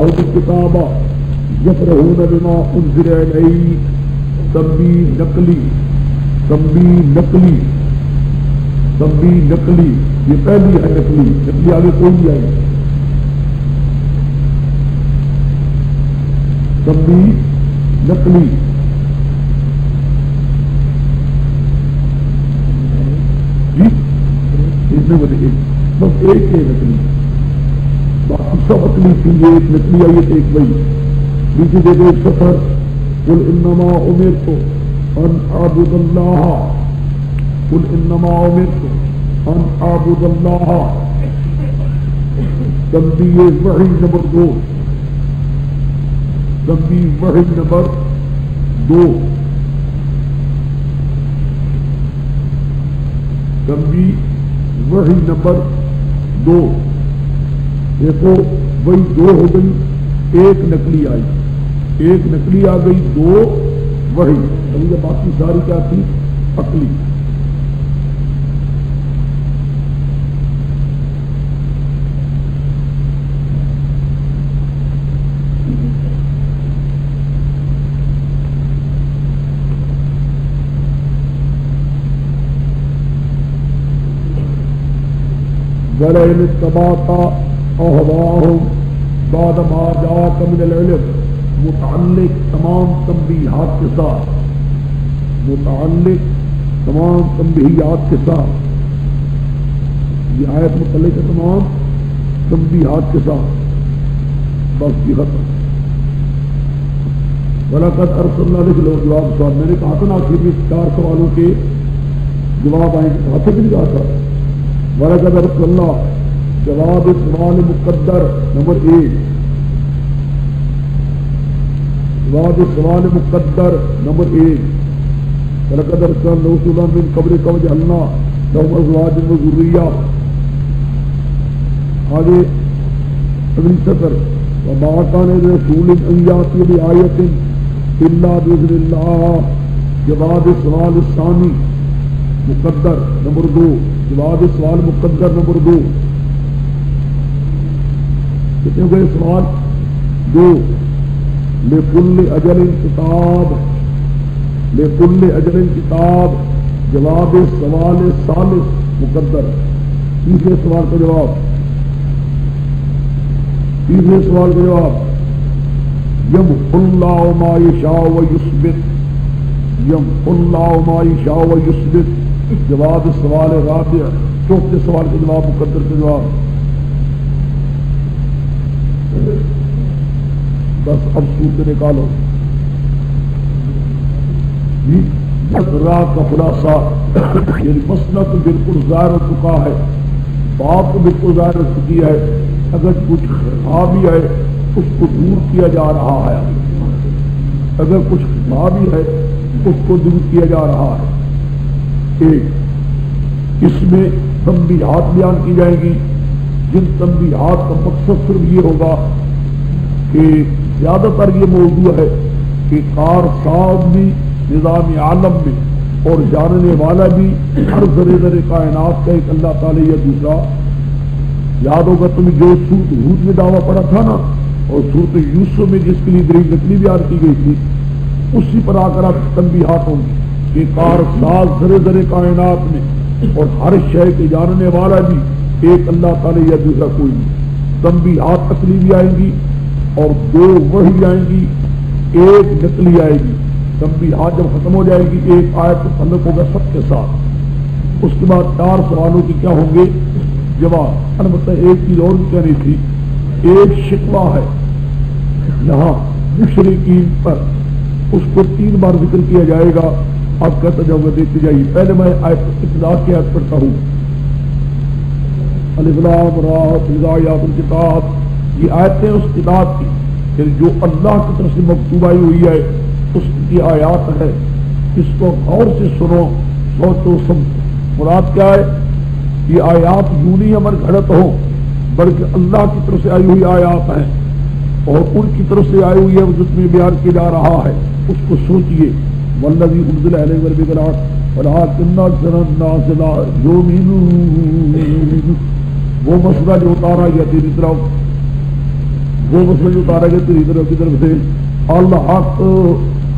Speaker 2: الکتاب یفرحون بما انزل الیک، تنبیہ نقلی، تنبیہ نقلی، تنبیہ نقلی، یہ پہلی ہے نقلی، نقلی آگے کوئی نہیں آئے. تنبیہ نقلی، جی اس میں بولے بس ایک ہے نقلی، باقی سب اکلی تھی، یہ ایک نقلی آئی ہے ایک وہی. نیچے دیکھو ایک سفر، قل انما امرت ان اعبد اللہ، قل انما امرت ان اعبد اللہ. تنبیہ وحی نمبر 2، تنبیہ وحی نمبر 2، تنبیہ وحی نمبر 2. دیکھو وہی 2 ہو گئی، ایک نقلی آئی، ایک نقلی آ گئی، 2 وحی. باقی ساری کیا تھی؟ عقلی. وَلَئِنِ اتَّبَعْتَ أَهْوَاءَهُمْ بَعْدَ مَا جَاءَكَ مِنَ الْعِلْمِ، متعلق تمام تنبیہات کے ساتھ، متعلق تمام تنبیہات کے ساتھ، یہ آیت متعلق ہے تمام تنبیہات کے ساتھ. بس یہ ختم. وَلَقَدْ أَرْسَلْنَا، لکھ لو جواب سوال. میں نے کہا تھا نا آخر میں 4 سوالوں کے جواب آئیں گے، کہا تھا کہ نہیں کہا تھا؟ وَلَقَدْ أَرْسَلْنَا جواب سوال مقدر نمبر 1، جواب سوال مقدر نمبر 1. وَلَقَدْ أَرْسَلْنَا رُسُلًا مِّن قَبْلِكَ وَجَعَلْنَا لَهُمْ أَزْوَاجًا وَذُرِّيَّةً. آگے اگلی سطر، وَمَا كَانَ لِرَسُولٍ أَن يَأْتِيَ بِآيَةٍ إِلَّا بِإِذْنِ اللَّهِ. جواب سوال ثانی مقدر نمبر 2، جواب سوال مقدر نمبر 2. کتنے ہو گئے سوال؟ 2. لِكُلِّ أَجَلٍ كِتَابٌ، لِكُلِّ أَجَلٍ كِتَابٌ. جواب سوال ثالث مقدر. تیسرے سوال کا جواب، تیسرے سوال کا جواب، يَمْحُو اللَّهُ مَا يَشَاءُ وَيُثْبِتُ، يَمْحُو اللَّهُ مَا يَشَاءُ وَيُثْبِتُ. جواب سوال رابع، چوتھے سوال کا جواب مقدر کا جواب. بس اب صورت نکالو. رات کا خلاصہ، یہ مسئلہ تو بالکل ظاہر ہو چکا ہے، بات تو بالکل ظاہر ہو چکی ہے. اگر کچھ خرابی ہے اس کو دور کیا جا رہا ہے، اگر کچھ خرابی ہے اس کو دور کیا جا رہا ہے. ایک اس میں تنبیہات بیان کی جائیں گی، جن تنبیہات کا مقصد صرف یہ ہوگا کہ زیادہ تر یہ موضوع ہے کہ کار صاحب بھی نظام عالم میں اور جاننے والا بھی ہر ذرے ذرے کائنات کا ایک اللہ تعالی یا دوسرا. یاد ہوگا تمہیں جو سورت ہود میں دعویٰ پڑا تھا نا، اور سورت یوسف میں جس کے لیے دلیل نقلی بیان کی گئی تھی، اسی پر آ کر آپ تنبیہات ہوں گی کہ کار ساز ذرے ذرے کائنات میں اور ہر شے کے جاننے والا بھی ایک اللہ تعالی یا دوسرا کوئی نہیں. تنبیہات عقلی بھی آئیں گی اور 2 وحی آئیں گی، ایک نقلی آئے گی. تنبیہات جب ختم ہو جائے گی ایک آیت تو تعلق ہوگا سب کے ساتھ. اس کے بعد 4 سوالوں کے کیا ہوں گے؟ جواب. البتہ ایک چیز اور بھی کہنی تھی، ایک شکوہ ہے یہاں مشرکین پر، اس کو 3 بار ذکر کیا جائے گا. آپ کہتے جاؤ گے، دیکھتے جائیے. پہلے میں ابتدا کی آیت پڑھتا ہوں، الف لام را تلک آیات الکتاب. یہ آیتیں اس کتاب کی پھر جو اللہ کی طرف سے مکتوب آئی ہوئی ہے اس کی آیات ہے. اس کو غور سے سنو، سوچو سمجھو. مراد کیا ہے؟ یہ آیات یوں نہیں ہمارے گھڑت ہو، بلکہ اللہ کی طرف سے آئی ہوئی آیات ہیں اور ان کی طرف سے آئی ہوئی ہے جس میں بیان کیا جا رہا ہے. اس کو سوچیے. والذی انزل الیک من البینات ولکن اکثر الناس لا یؤمنون. وہ مسئلہ جو اتارا گیا تیری طرف، وہ مسئلہ اتارا گیا تیری طرف کی طرف سے الحق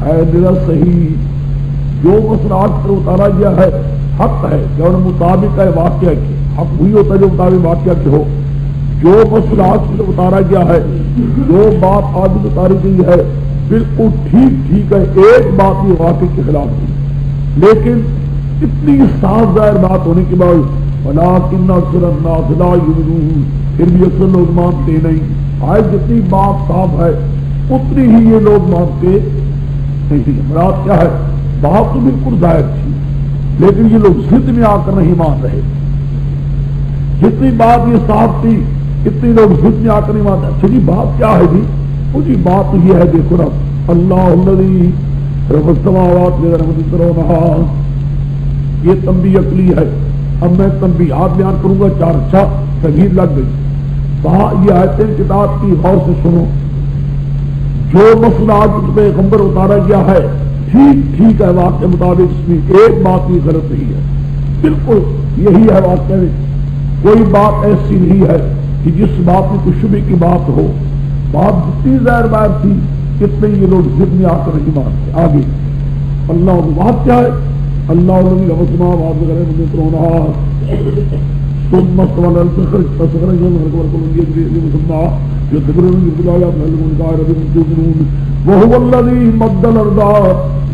Speaker 2: ہے میرا صحیح، جو مسئلہ آج پر اتارا گیا ہے حق ہے، جو مطابق ہے واقعہ کے، حق وہی ہوتا ہے جو مطابق واقعہ کے ہو. جو مسئلہ آج پر اتارا گیا ہے، جو بات آج اتاری گئی ہے بالکل ٹھیک ہے، ایک بات یہ واقعے کے خلاف تھی، لیکن اتنی صاف ظاہر بات ہونے کے بعد ولکن اکثر الناس لا یؤمنون، پھر بھی اکثر لوگ مانتے نہیں. آج جتنی بات صاف ہے اتنی ہی یہ لوگ مانتے نہیں. مراد کیا ہے؟ بات تو بالکل ظاہر تھی لیکن یہ لوگ ضد میں آ کر نہیں مان رہے. جتنی بات یہ صاف تھی اتنی لوگ ضد میں آ کر نہیں مانتے. اچھا جی بات کیا ہے جی؟ وہ جی بات تو یہ ہے، دیکھو نا اللہ الذی رب السماوات والارض ترونہا، یہ تنبیہ عقلی ہے. اب میں تنبیہات بیان کروں گا، چار اچھا تغیر لگ گئی. وہاں یہ آیتیں کتاب کی غور سے سنو. جو مسئلہ آج پیغمبر اتارا گیا ہے ٹھیک ہے واقعہ مطابق، اس میں ایک بات بھی غلط نہیں ہے، بالکل یہی ہے واقعہ میں. کوئی بات ایسی نہیں ہے کہ جس بات میں کچھ شبہ کی بات ہو. بات جتنی ظاہر بات تھی کتنے یہ لوگ ضد میں آ کر نہیں مانتے. آگے اللہ بات کیا ہے؟ اللہ الذی له السماوات والارض مثلهن ثم استوى على السخر فسخر الجبال والارض يجري بسمعه يدبر الآيات لعلكم تعقلون وهو الذي مد الأرض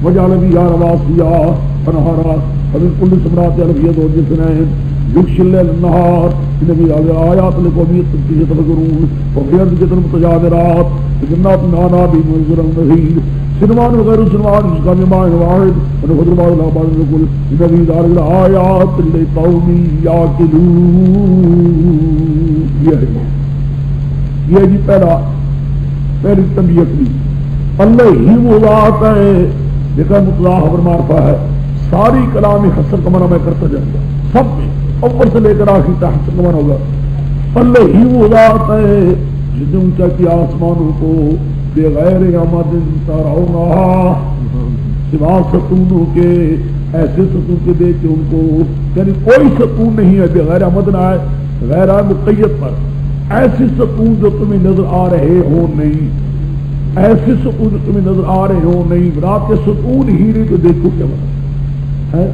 Speaker 2: وجعل فيها رواسي وأنهارا ومن كل الثمرات فيها زوجين اثنين يغشي الليل النهار إن في هذه آيات لقوم يتفكرون وفي الأرض متجاورات وجنات من أعناب وزرع من نخيل سنوان وغير سنوان يسقى من ماء واحد ونفضل بعض الأخبار نقول إن في ذلك لآيات لقوم يعقلون. یہ جی پہلی تنبیہ کی اللہ ہی وہ ذات ہے جس کا مطلق خبر مارتا ہے. ساری کلام حسر کا منع میں کرتا جاؤں گا، سب میں اوپر سے لے کر آخر تک حسر کا منع ہوگا. اللہ ہی وہ ذات ہے جس نے اونچا کیا آسمانوں کو بغیر عمد ترونہا، سوا ستونوں کے، ایسے ستون کے دے کے ان کو، یعنی کوئی ستون نہیں ہے بغیر عمد نہ ہے، غیر مقید پر. ایسے ستون جو تمہیں نظر آ رہے ہو نہیں، ایسے ستون جو تمہیں نظر آ رہے ہو نہیں. رات کے ستون ہی نہیں تو دیکھو کیا بنا ہے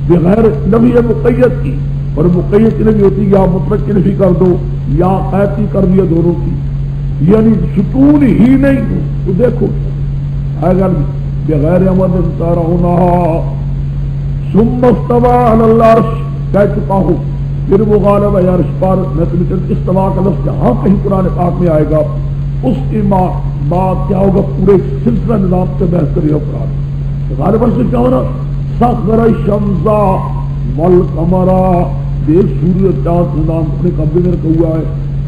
Speaker 2: بغیر نبی مقید کی. اور مقید کی نبی ہوتی یا مطلق کی نفی کر دو یا قید کی کر دیا، دونوں کی، یعنی ستون ہی نہیں تو دیکھو اگر بغیر عمد ترونہا ثم استوى علی العرش. کہہ چکا ہوں پھر وہ غالب ہے عرش پر. میں تمہیں استوا کا لفظ جہاں کہیں قرآن پاک میں آئے گا اس کی بات کیا ہوگا؟ پورے سلسلہ نظام سے بحث کرے گا قرآن. غالب سے کیا ہونا؟ سخر الشمس والقمر، دیکھ سورج چاند نظام اپنے قبضے میں رکھا ہوا ہے.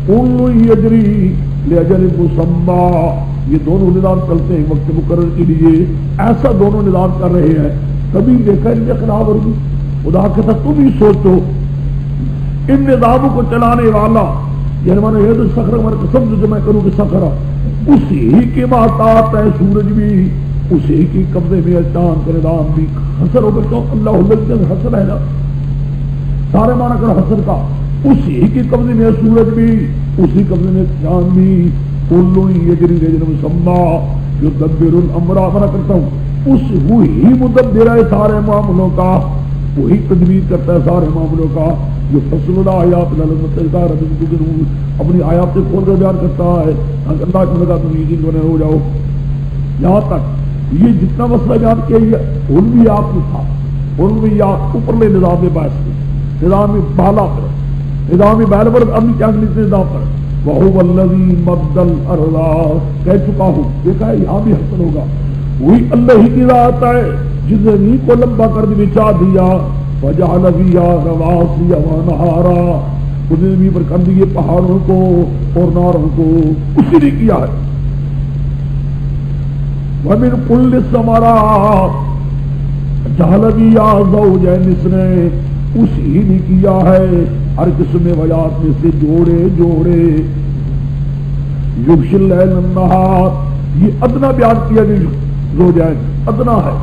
Speaker 2: کل یجری لاجل مسمى، یہ دونوں نظام چلتے ہیں وقت مقرر کے لیے. ایسا دونوں نظام کر رہے ہیں، کبھی دیکھا ان کے خلاف ورزی. خدا کے ساتھ تم ہی سوچو ان نظاموں کو چلانے والا، یعنی میں نے یہ تو سخر ہمارے قسم جو میں کروں کہ سخرا اسی کے محتاط ہے، سورج بھی اسی کی قبضے میں، چاند کا نظام بھی. حسر ہو کر اللہ حسر ہے نا، سارے مانا کر حسر کا، اسی کی قبضے میں سورج بھی، اسی قبضے میں چاند بھی. کل یجری لاجل مسمى یدبر الامر، مانا کرتا ہوں اس وہی مدبر ہے سارے معاملوں کا، وہی تدبیر کرتا ہے سارے معاملوں کا. جو فصل الآیات لعلکم اپنی آیات سے کھول کر بیان کرتا ہے اللہ کی مدد تم یقین بنے ہو جاؤ. یہاں تک یہ جتنا مسئلہ بیان کیا یہ ان بھی آپ کو تھا، ان بھی آپ اوپرلے نظام میں باعث کی، نظام بالا پر، نظام بالا پر ابھی کیا نظام پر. وَهُوَ الَّذِي مَدَّ الْأَرْضَ، کہہ چکا ہوں، دیکھا ہے یہاں بھی حسن ہوگا. وہی اللہ ہی کی ذات ہے جس نے زمین کو لمبا کر بچا دیا. وَجَعَلَ فِيهَا رَوَاسِيَ وَأَنْهَارًا، اس نے زمین پر کر دیے پہاڑوں کو اور ناروں کو، اسی نے کیا ہے. وَمِنْ كُلِّ الثَّمَرَاتِ جَعَلَ فِيهَا زَوْجَيْنِ اثْنَيْنِ، اسی نے کیا ہے ہر قسم میں وجات میں سے جوڑے جوڑے. یغشی اللیل النہار، یہ ادنا بیان کیا گیا زوجین ادنا ہے،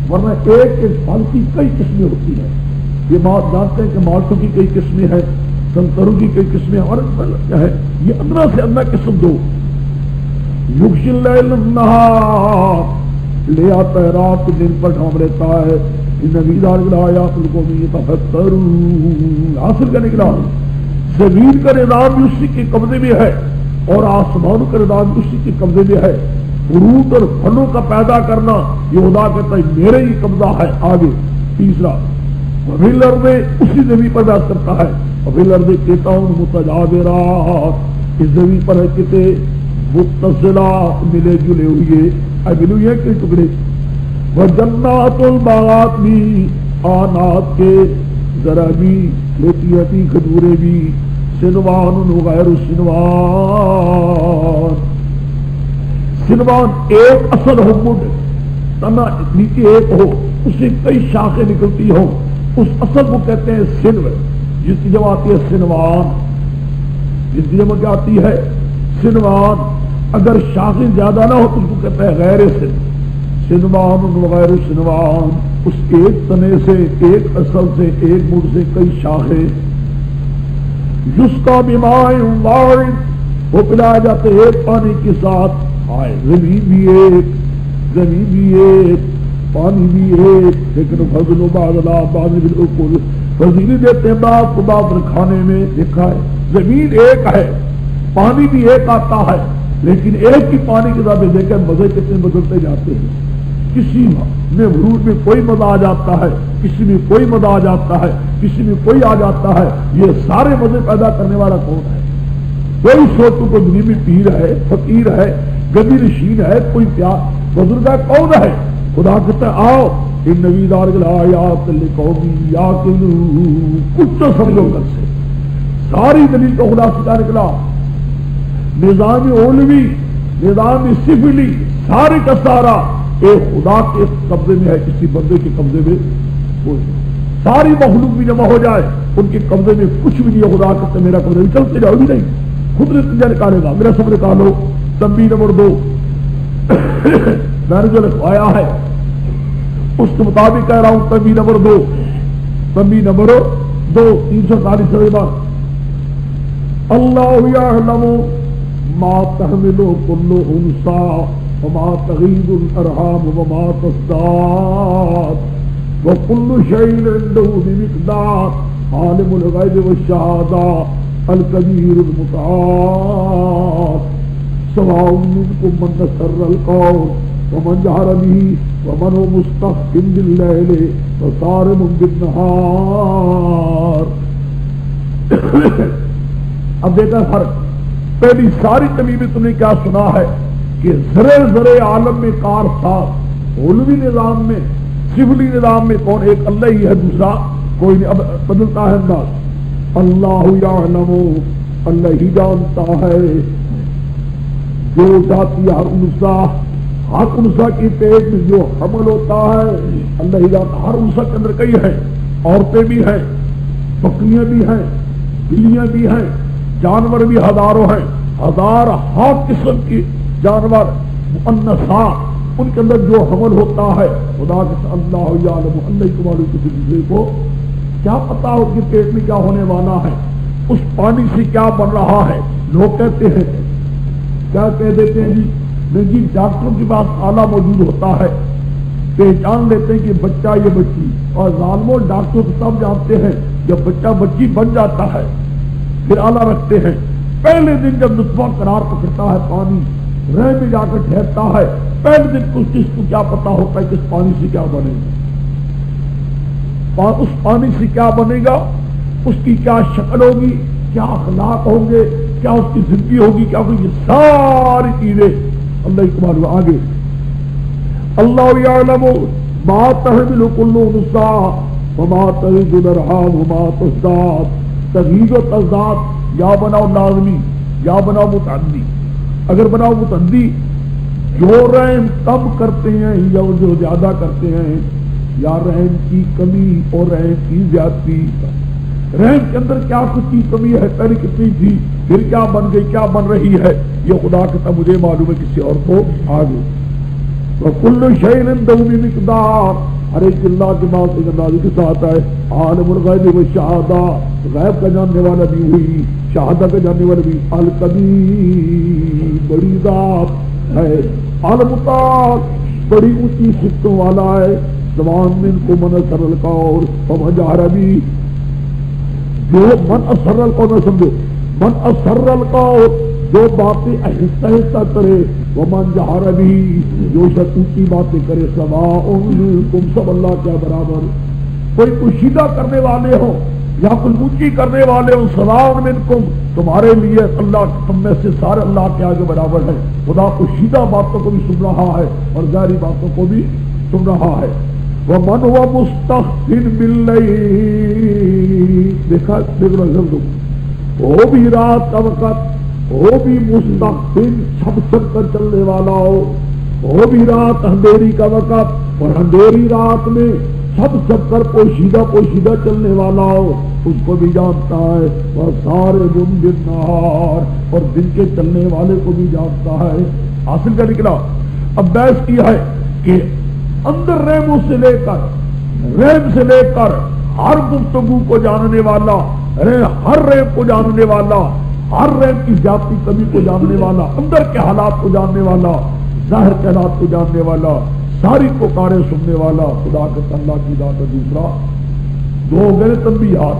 Speaker 2: ورنہ ایک ایک پھل کی کئی قسمیں ہوتی ہیں. یہ بات جانتے ہیں کہ مالٹوں کی کئی قسمیں ہیں، سنتروں کی کئی قسمیں ہمارے کیا ہے، یہ ادنا سے ادنا قسم دو. یغشی اللیل النہار، لے آتا ہے رات کو دن پر ڈھانپ لیتا ہے. ان فی ذلک لآیات لقوم یتفکرون. حاصل کا نکلا زمین کا نظام بھی اسی کے قبضے میں ہے اور آسمانوں کا نظام بھی اسی کے قبضے میں ہے. فروٹ اور پھلوں کا پیدا کرنا یہ خدا کہتا ہے میرے ہی قبضہ ہے. آگے تیسرا وفی الارض، اسی زمین پر بیان کرتا ہے. وفی الارض قطع متجاورات، اس زمین پر ہے کتے متصلات ملے جلے ہوئے ملے ہوئے کے ٹکڑے. وجنات الباغات بھی، آنات کے ذرا بھی لیتی کھجورے بھی. سنوان وغیر سنوان، سنوان ایک اصل ہو مڈ تنا نیچے ایک ہو، اس سے کئی شاخیں نکلتی ہوں، اس اصل کو کہتے ہیں سنو، جس کی جمع آتی ہے سنوان. جس کی جمع کیا آتی ہے سنوان. اگر شاخیں زیادہ نہ ہو تو اس کو کہتے ہیں غیر سن. سنوان وغیر سنوان، اس ایک تنے سے ایک اصل سے ایک مڈ سے کئی شاخیں. یسقا بماء واحد، وہ پلایا جاتے ایک پانی کے ساتھ. زمین بھی ایک، زمین بھی ایک، پانی بھی ایک، لیکن فضل و بادلہ بعض بالعقول، فضیلت دیتے ہیں بعض کو بعض کھانے میں. دیکھا ہے زمین ایک ہے، پانی بھی ایک آتا ہے، لیکن ایک ہی پانی کے ساتھ دیکھیں مزے کتنے بدلتے جاتے ہیں. کسی میں ورود میں کوئی مزہ آ جاتا ہے، کسی میں کوئی مزہ آ جاتا ہے، کسی میں کوئی آ جاتا ہے. یہ سارے مزے پیدا کرنے والا کون ہے؟ کوئی سوچو کو دنیا میں پیر ہے، فقیر ہے، گدی نشین ہے، کوئی بزرگ کون ہے؟ خدا کہتا ہے آؤ ان نبی دار آیات لقوم یعقلون، کچھ تو سمجھو کل سے. ساری دلیل کو خدا سے نکلا. نظام علوی، نظام سفلی، سارے کا سارا ایک خدا کے قبضے میں ہے، کسی بندے کے قبضے میں کوئی. ساری مخلوق بھی جمع ہو جائے ان کے قبضے میں کچھ بھی نہیں. خدا کہتے میرا قبضے میں چلتے جاؤ بھی نہیں، خود نتیجہ نکالے گا. میرا سب نکالو. تنبیہ نمبر 2 میں نے جو لکھوایا ہے اس کے مطابق کہہ رہا ہوں. تنبیہ نمبر 2، تنبیہ نمبر 2 340 صفحے بعد. اللہ یعلم ما تحمل كل انثى وما تغيض الارحام وما تزداد وكل شيء عنده بمقدار. عالم الغیب والشہادہ الکبیر المتعال. سواء منكم من أسر القول ومن جهر به ومن هو مستخف بالليل وصارم بالنهار. اب دیکھا فرق. پہلی ساری تمہیں تم نے کیا سنا ہے کہ ذرے ذرے عالم میں کار صاحب، علوی نظام میں، سفلی نظام میں کون؟ ایک اللہ ہی ہے، دوسرا کوئی نہیں. اب بدلتا ہے انداز. اللہ یعلم، اللہ ہی جانتا ہے جو جاتی ہے ہر انسا کی پیٹ میں جو حمل ہوتا ہے. اللہ ہی جانتا. ہر انسا کے اندر کئی ہیں، عورتیں بھی ہیں، بکریاں بھی ہیں، بلیاں بھی ہیں، جانور بھی ہزاروں ہیں، ہزار ہر قسم کی جانور مؤنثات، ان کے اندر جو حمل ہوتا ہے خدا کے اللہ یعلم، اللہ کو معلوم. کسی دوسرے کو کیا پتا ہو کہ پیٹ میں کیا ہونے والا ہے، اس پانی سے کیا بن رہا ہے. لوگ کہتے ہیں کیا کہہ دیتے ہیں جی ڈاکٹروں کے پاس آلہ موجود ہوتا ہے، پہچان لیتے ہیں کہ بچہ یہ بچی. اور ظالموں ڈاکٹر سب جانتے ہیں جب بچہ بچی بن جاتا ہے پھر آلہ رکھتے ہیں. پہلے دن جب نطفہ قرار پکڑتا ہے، پانی رہ میں جا کر ٹھہرتا ہے، پہلے دن کچھ چیز کو کیا پتا ہوتا ہے کہ اس پانی سے کیا بنے گا، اور اس پانی سے کیا بنے گا، اس کی کیا شکل ہوگی، کیا اخلاق ہوں گے، کیا اس کی زندگی ہوگی، کیا ہوگی. یہ ساری چیزیں اللہ کو معلوم. آگے اللہ یعلم ما تحمل كل انثى وما تغيض الارحام وما تزداد. تغیض و تزداد یا بناؤ لازمی یا بناؤ متعدی. اگر بناؤ متعدی جو رحم کم کرتے ہیں یا جو زیادہ کرتے ہیں، یا رحم کی کمی اور رحم کی زیادتی. رحم کے اندر کیا کچھ کی کمی ہے، پہلے کتنی تھی، پھر کیا بن گئی، کیا بن رہی ہے، یہ خدا کہتا مجھے معلوم ہے، کسی اور کو. آگے وَكُلُّ شَيْءٍ عِندَهُ بِمِقْدَارٍ، ہر ایک اللہ کے پاس ایک اندازے کے ساتھ ہے. عالم الغیب والشہادہ، غیب کا جاننے والا بھی ہوئی، شہادہ کا جاننے والا بھی. الکبیر، بڑی ذات ہے. المتعال، بڑی اونچی صفتوں والا ہے. زبان منکم من اسر القول ومن جہر بھی، جو من اسر القول نہ سمجھو، من اسر القول جو باتیں آہستہ آہستہ کرے، ومن جہر بھی جو شخص اونچی باتیں کرے. سواء منکم، سب اللہ کے برابر. کوئی پوشیدہ کرنے والے ہو یا کوئی اونچی کرنے والے ہو. سواء منکم، تمہارے لیے اللہ تم میں سے سارے اللہ کے آگے برابر ہے. خدا پوشیدہ باتوں کو بھی سن رہا ہے اور ظاہری باتوں کو بھی سن رہا ہے. ومن هو مستخف باللیل، دیکھا دیکھ رہا وہ بھی رات کا وقت، وہ بھی مستخف چھپ چھپ کر چلنے والا ہو. وہ بھی رات اندھیری کا وقت اور اندھیری رات میں چھپ چھپ کر پوشیدہ پوشیدہ چلنے والا ہو، اس کو بھی جانتا ہے. اور سارے دن بالنہار، اور دن کے چلنے والے کو بھی جانتا ہے. حاصل کر نکلا. اب بحث کی ہے کہ اندر ریموں سے لے کر ریم سے لے کر ہر گفتگو کو جاننے والا، ہر ریم کو جاننے والا، ہر ریم کی ذاتی کمی کو جاننے والا، اندر کے حالات کو جاننے والا، ظاہر کے حالات کو جاننے والا، ساری پکاریں سننے والا خدا کے اللہ کی ذات. دوسرا دو ہو گئے تنبیہات.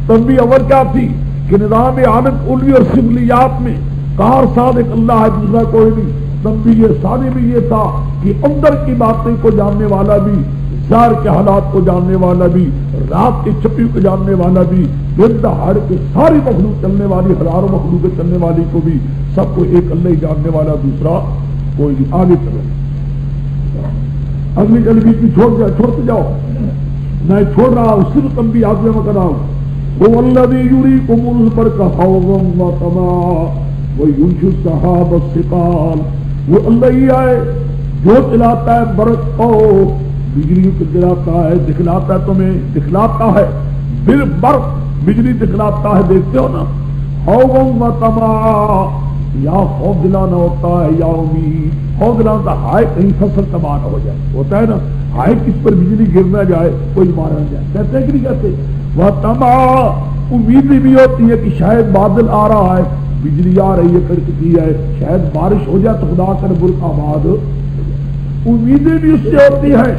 Speaker 2: تنبیہ اول کیا تھی کہ نظام عالم علوی اور سملیات میں کار صادق اللہ ہے، دوسرا کوئی نہیں. تنبیہ ثانی بھی یہ تھا کہ اندر کی باتیں کو جاننے والا بھی، ظاہر کے حالات کو جاننے والا بھی، رات کی چھپی کو جاننے والا بھی، دن دہاڑ کے ساری مخلوق چلنے والی، ہزاروں مخلوق چلنے والی کو بھی، سب کو ایک اللہ ہی جاننے والا، دوسرا کوئی نہیں. آگے چلو، اگلی بیچ میں چھوڑتے جاؤ. میں چھوڑ رہا ہوں، صرف تنبیہ آپ میں کر رہا ہوں. وہ الذی یریکم البرق خوفا وطمعا وینشئ السحاب الثقال، وہ اللہ ہی ہے جو چلاتا ہے برق کو، بجلی کو چلاتا ہے، دکھلاتا ہے تمہیں، دکھلاتا ہے بالبرق، بجلی دکھلاتا ہے، دیکھتے ہو نا. خوفا وطمعا، یا خوف دلانا ہوتا ہے یا امید. خوف دلانا ہائے کہیں فصل تباہ نہ ہو جائے، ہوتا ہے نا، ہائے کس پر بجلی گر نہ جائے، کوئی مارا نہ جائے، کہتے ہیں کہ نہیں کہتے. وہ طمع، امید بھی ہوتی ہے کہ شاید بادل آ رہا ہے، بجلی آ رہی ہے، کڑکتی ہے، شاید بارش ہو جائے تو خدا کر ملک آباد. امیدیں بھی اس سے ہوتی ہے،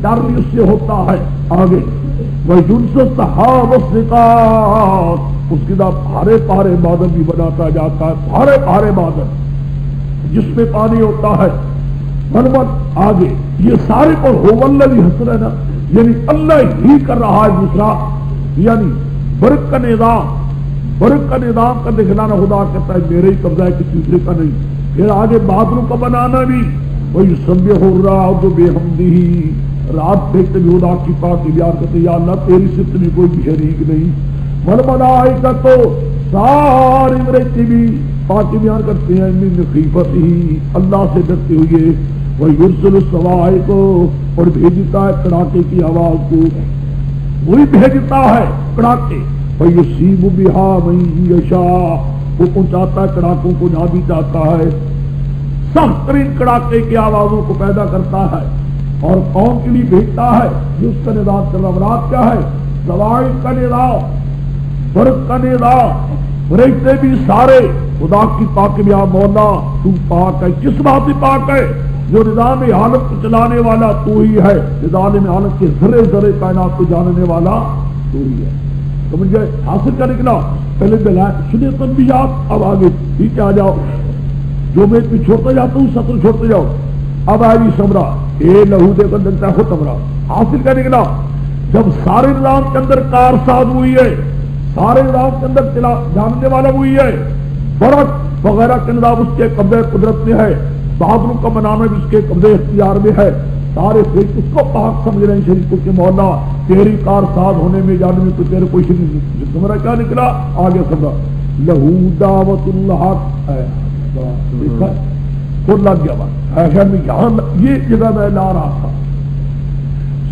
Speaker 2: ڈر بھی اس سے ہوتا ہے. آگے وَيُنْشِئُ السَّحَابَ الثِّقَالَ، اس کے بعد بھارے پارے بادل بھی بناتا جاتا ہے، بھارے پارے بادل جس میں پانی ہوتا ہے. بربت آگے یہ سارے پر ہو الذی حسن ہے نا، یعنی اللہ ہی کر رہا ہے. دوسرا یعنی برق کا نظام، برق کا نظام کا دکھلانا خدا کہتا ہے میرے ہی قبضہ ہے، کسی دوسرے کا نہیں. پھر آگے بادلوں کا بنانا بھی، وَيُسَبِّحُ الرَّعْدُ بِحَمْدِهِ، رات دیکھتے بھی خدا کی پاکی بیان کرتے یا اللہ تیری صفت میں کوئی بھی شریک نہیں. والملائکۃ، سارے فرشتے بھی پاکی بیان کرتے ہیں من خیفتہ، اللہ سے ڈرتے ہوئے. وَيُرْسِلُ الصَّوَاعِقَ، اور بھیجتا ہے کڑاکے کی آواز کو، وہی بھیجتا ہے کڑاکے. وَيُصِيبُ بِهَا مَن يَشَاءُ، وہ پہنچاتا ہے کڑاکوں کو جہاں بھی چاہتا ہے. سخت ترین کڑاکے کی آوازوں کو پیدا کرتا ہے. اور قوم کے لیے بھیجتا ہے جو اس کا نظام چل رہا. رات کیا ہے؟ صواعق کا نظام، برق کا نظام. فرشتے بھی سارے خدا کی پاک بیا مولا تو پاک ہے. کس بات سے پاک ہے؟ جو نظام حالت کو چلانے والا تو ہی ہے، نظام حالت کے ذرے ذرے کائنات کو جاننے والا تو ہی ہے. سمجھ گئے؟ حاصل کیا نکلا؟ پہلے سنے تنبیہات، اب آگے ٹھیک ہے آ جاؤ. جو میں چھوڑتا جاتا ہوں سطر چھوڑتے جاؤ. اب آئے گی سمرا، اے لہو دے کر لگتا ہے خود سمرا. حاصل کیا نکلا؟ جب سارے نظام کے اندر کار ساز ہوئی ہے، سارے نظام کے اندر چلا جاننے والا ہوئی ہے، برق وغیرہ کے نظام اس کے قبضے قدرت میں ہے، بادلوں کا بنانا بھی اس کے قبضے اختیار میں ہے. سارے اس کو پاک سمجھ رہے ہیں شریکوں کے مولا، تیری کار ساز ہونے میں جاننے میں تو تیرے کوئی شریک نہیں. سمرا کیا نکلا؟ آگے سمرا لہو دعوت اللہ ہے. خود لگ گیا بات خیر میں یہاں یہ جگہ میں لا رہا تھا.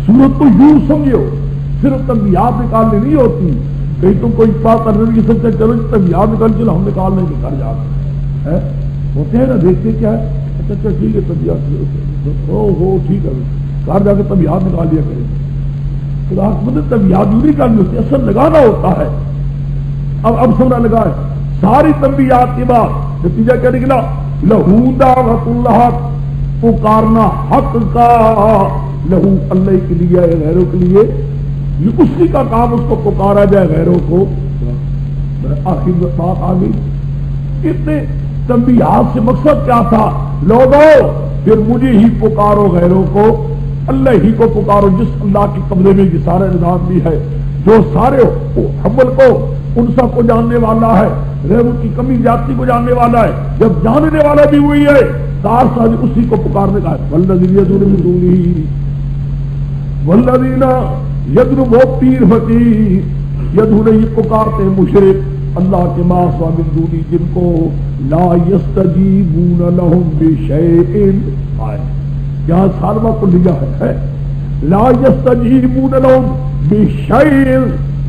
Speaker 2: سورت کو یوں سمجھو، صرف تنبیہات نکالنی نہیں ہوتی. کہیں تم کوئی بات کرنے کی سمجھتے چلو تنبیہات نکال، چلو ہم نکال نہیں نکال جاتے ہیں ہوتے ہیں نا. دیکھتے کیا ہے اچھا ٹھیک ہے طبیعت ہو ٹھیک ہے گھر جا کے طبیعت نکال لیا کریں خدا مطلب طبیعت نہیں کرنی ہوتی اثر لگانا ہوتا ہے. اب سمجھا لگا ہے ساری طبیعت کے بعد نتیجہ کیا نکلا لہو دعوت اللہ پکارنا حق کا لہو اللہ کے لیے غیروں کے لیے یہ اسی کا کام اس کو پکارا جائے غیروں کو. آخر بات آ گئی اتنے تنبیہات سے مقصد کیا تھا لوگوں پھر مجھے ہی پکارو غیروں کو اللہ ہی کو پکارو جس اللہ کے قبضے میں یہ سارا نظام بھی ہے جو سارے حمل کو انسا کو جاننے والا ہے ریو کی کمی جاتی کو جاننے والا ہے جب جاننے والا بھی ہوئی ہے سار ساتھ اسی کو پکارنے کا ہے. والذین یدعون من دونہ والذین یدعون وہ پیر فقیر یدعون یہ پکارتے ہیں مشرک اللہ کے ما سوا من دونہ جن کو لا یستجیبون لهم بشیء یہاں سالمہ کو لیا ہے لا یستجیبون لهم بشیء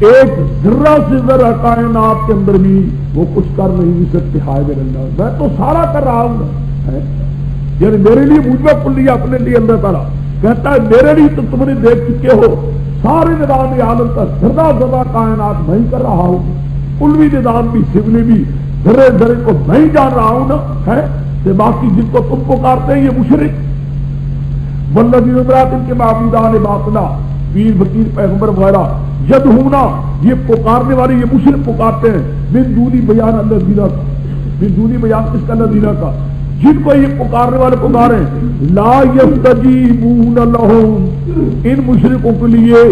Speaker 2: ایک ذرہ سے ذرہ کائنات کے اندر بھی وہ کچھ کر نہیں سکتے. ہائے میرے اللہ میں تو سارا کر رہا ہوں یعنی میرے لیے مجھے کلیہ اپنے لیے اللہ تعالیٰ کہتا ہے میرے لیے تو تم نے دیکھ چکے ہو سارے نظام عالم کا ذرہ ذرہ کائنات میں ہی کر رہا ہوں علوی نظام بھی سگلی بھی ذرے ذرے کو میں ہی جان رہا ہوں نا ہے باقی جن کو تم پکارتے ہیں یہ مشرک والذین ان کے معبودان باطلا پیر فقیر پیغمبر وغیرہ یدعون یہ پکارنے والے یہ مشرک پکارتے ہیں من دونی بیان اللہ دینا کا من دونی بیان کس کا اللہ دینا کا جن کو یہ پکارنے والے پکارے لا یستجیبون لهم ان مشرکوں کے لیے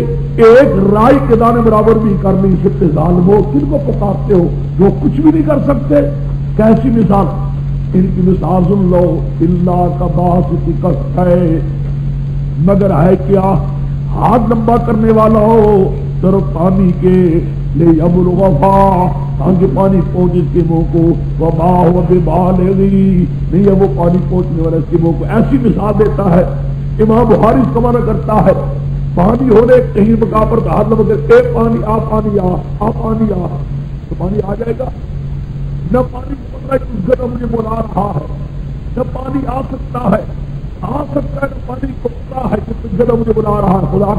Speaker 2: ایک رائی کے دانے برابر بھی کر نہیں سکتے. ظالمو کن کو پکارتے ہو جو کچھ بھی نہیں کر سکتے. کیسی مثال ان کی مثال سن لو اللہ کا باسط کف ہے مگر ہے کیا ہاتھ لمبا کرنے والا ہو طرف پانی کے لے یبلغ فاہ تاکہ پانی پہنچے اس کے منہ کو وما هو ببالغ نہیں ہے وہ پانی پہنچنے والا اس کے منہ کو. ایسی مثال دیتا ہے امام بخاری اس کا معنی کرتا ہے پانی ہونے کہیں مقام پر ہاتھ لمبا کر ایک پانی آ پانی آ پانی آ تو پانی آ جائے گا نہ پانی اس جگہ مجھے بلا رہا ہے نہ پانی آ سکتا ہے نہ پانی کو پتا ہے کہ اس جگہ مجھے بلا رہا ہے خدا